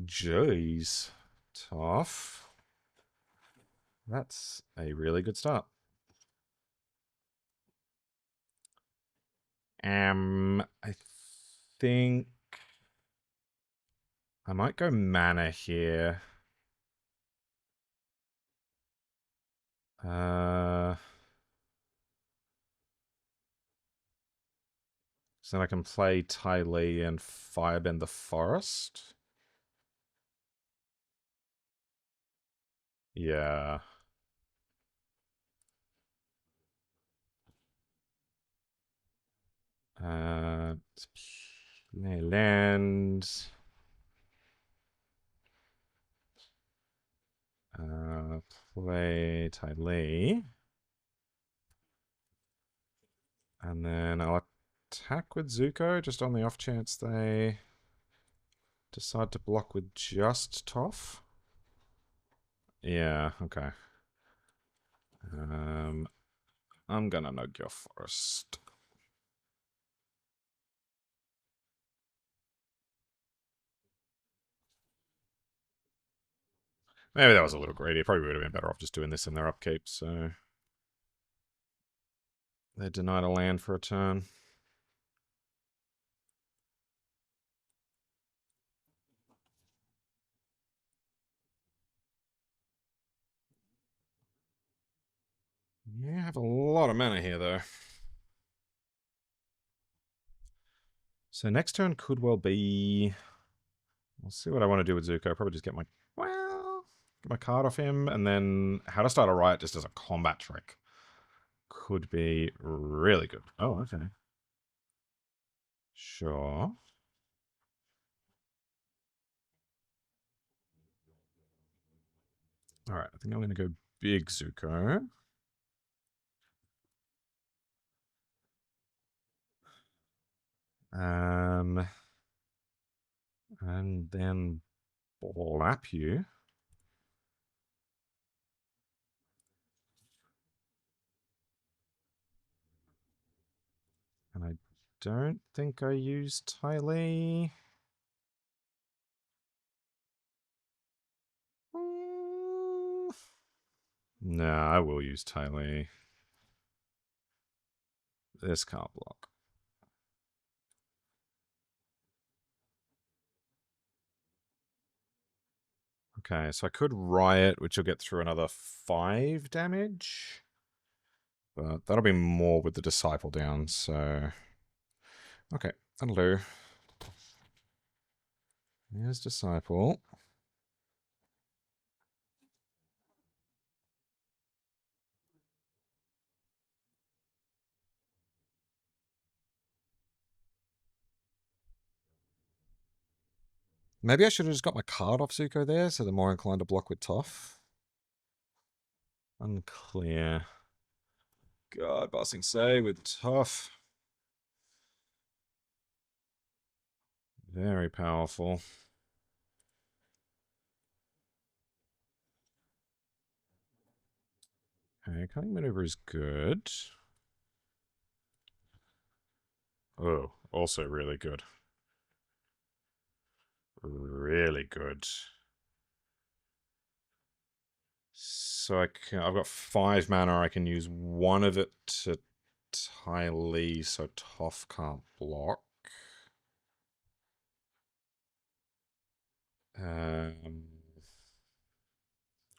Jeez. Tough. That's a really good start. I think I might go mana here. So then I can play TLA and Firebend the Forest. Yeah. Play land. Play TLA. And then I'll attack with Zuko, just on the off chance they decide to block with just Toph. Yeah, okay. I'm gonna nug your forest. Maybe that was a little greedy. It probably would have been better off just doing this in their upkeep, so... They denied a land for a turn. Yeah, I have a lot of mana here, though. So next turn could well be... We'll see what I want to do with Zuko. Probably just get my... Well... Get my card off him, and then How to Start a Riot just as a combat trick. Could be really good. Oh, okay. Sure. Alright, I think I'm going to go big Zuko. And then blap you. And I don't think I used TLA. No, I will use TLA. This can't block. Okay, so I could Riot, which will get through another 5 damage. But that'll be more with the Disciple down, so... Okay, that'll do. Here's Disciple. Maybe I should have just got my card off Zuko there, so they're more inclined to block with Tough. Unclear. God, Bossing Say with Tough. Very powerful. Okay, Cunning Maneuver is good. Oh, also really good. Really good. So I've got 5 mana. I can use one of it to Ty Lee, so Toph can't block.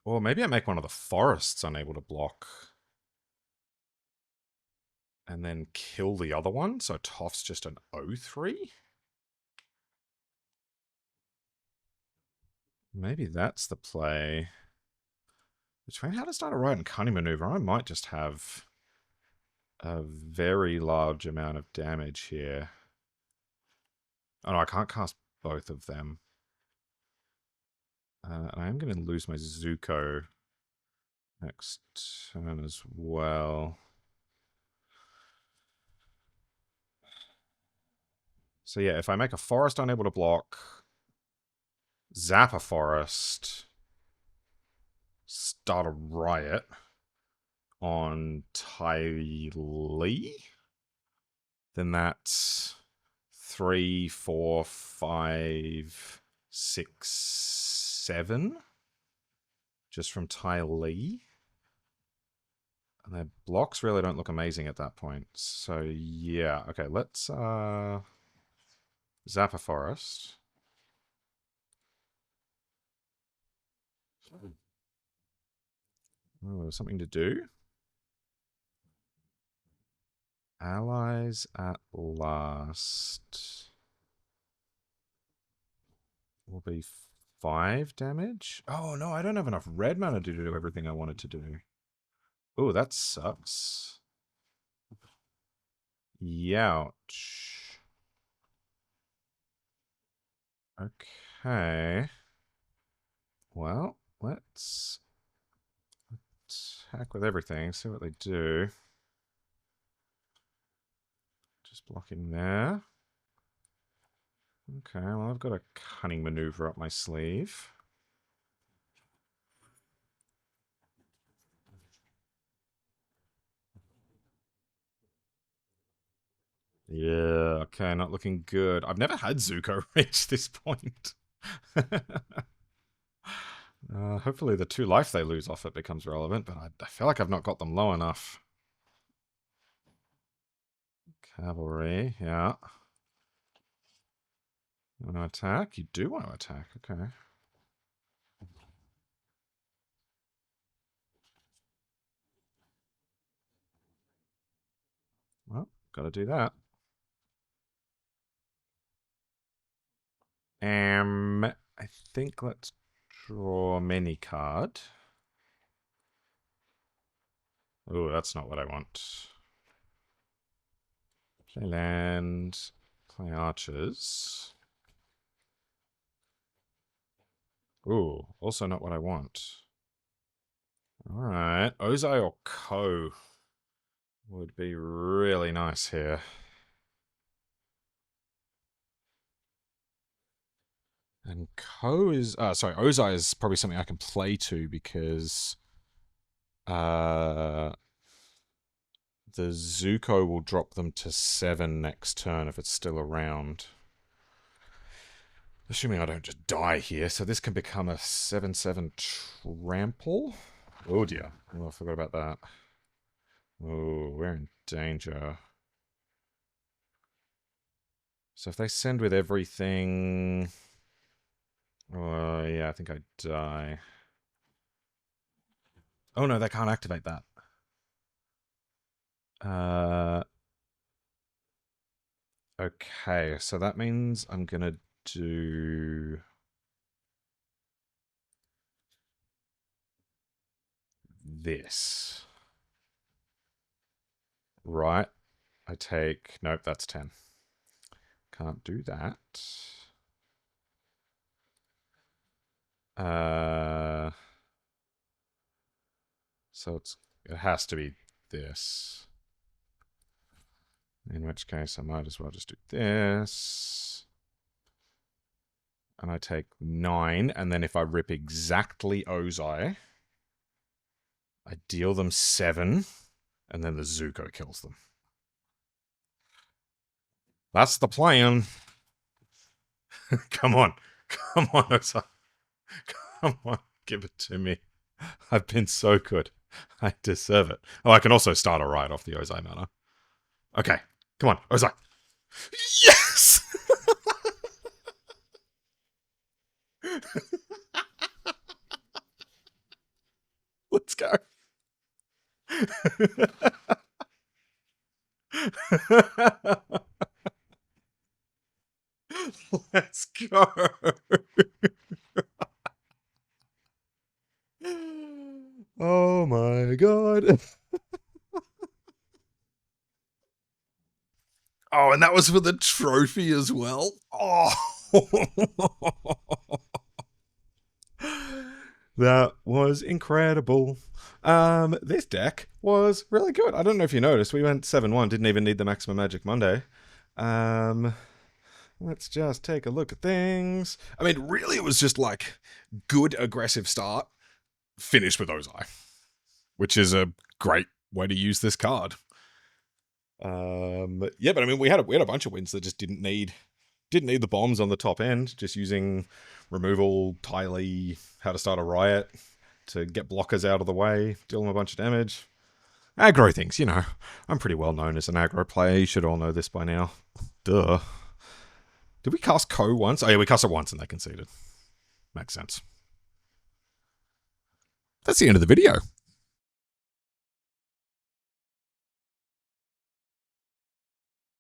Or maybe I make one of the forests unable to block. And then kill the other one, so Toph's just an 0-3? Maybe that's the play. Between How to Start a Riot and Cunning Maneuver, I might just have a very large amount of damage here. Oh no, I can't cast both of them. And I am going to lose my Zuko next turn as well. So yeah, if I make a forest unable to block, zap a forest, start a riot on Ty Lee, then that's 3, 4, 5, 6, 7 just from Ty Lee. And their blocks really don't look amazing at that point. So yeah, okay, let's zap a forest. Oh, something to do. Allies at last will be 5 damage. Oh no, I don't have enough red mana to do everything I wanted to do. Oh, that sucks. Youch. Okay. Well, let's attack with everything, see what they do. Just blocking there. Okay, well, I've got a cunning maneuver up my sleeve. Yeah, okay, not looking good. I've never had Zuko reach this point. Hopefully the 2 life they lose off it becomes relevant, but I feel like I've not got them low enough. Cavalry, yeah. You want to attack? You do want to attack, okay. Well, gotta do that. I think let's draw a mini card. Oh, that's not what I want. Play land, play archers. Ooh, also not what I want. Alright, Ozai or Koh would be really nice here. And Koh is... Ozai is probably something I can play to because... the Zuko will drop them to 7 next turn if it's still around. Assuming I don't just die here, so this can become a 7/7 trample. Oh dear. Oh, I forgot about that. Oh, we're in danger. So if they send with everything... Oh, yeah, I think I die. Oh no, they can't activate that. Okay, so that means I'm gonna do... this. Right. I take... Nope, that's 10. Can't do that. So it has to be this. In which case, I might as well just do this. And I take 9, and then if I rip exactly Ozai, I deal them 7, and then the Zuko kills them. That's the plan. Come on. Come on, Ozai. Come on, give it to me. I've been so good. I deserve it. Oh, I can also start a ride off the Ozai mana. Okay, come on, Ozai. Yes! Let's go. Let's go. Oh my god. Oh, and that was for the trophy as well. Oh. That was incredible. This deck was really good. I don't know if you noticed, we went 7-1, didn't even need the Maximum Magic Monday. Let's just take a look at things. I mean, really, it was just like good aggressive start, finish with Ozai, which is a great way to use this card. Yeah, but I mean, we had a bunch of wins that just didn't need the bombs on the top end, just using removal, TLA, how to start a riot to get blockers out of the way, deal them a bunch of damage. Aggro things, you know. I'm pretty well known as an aggro player. You should all know this by now. Duh. Did we cast Koh once? Oh yeah, we cast it once and they conceded. Makes sense. That's the end of the video.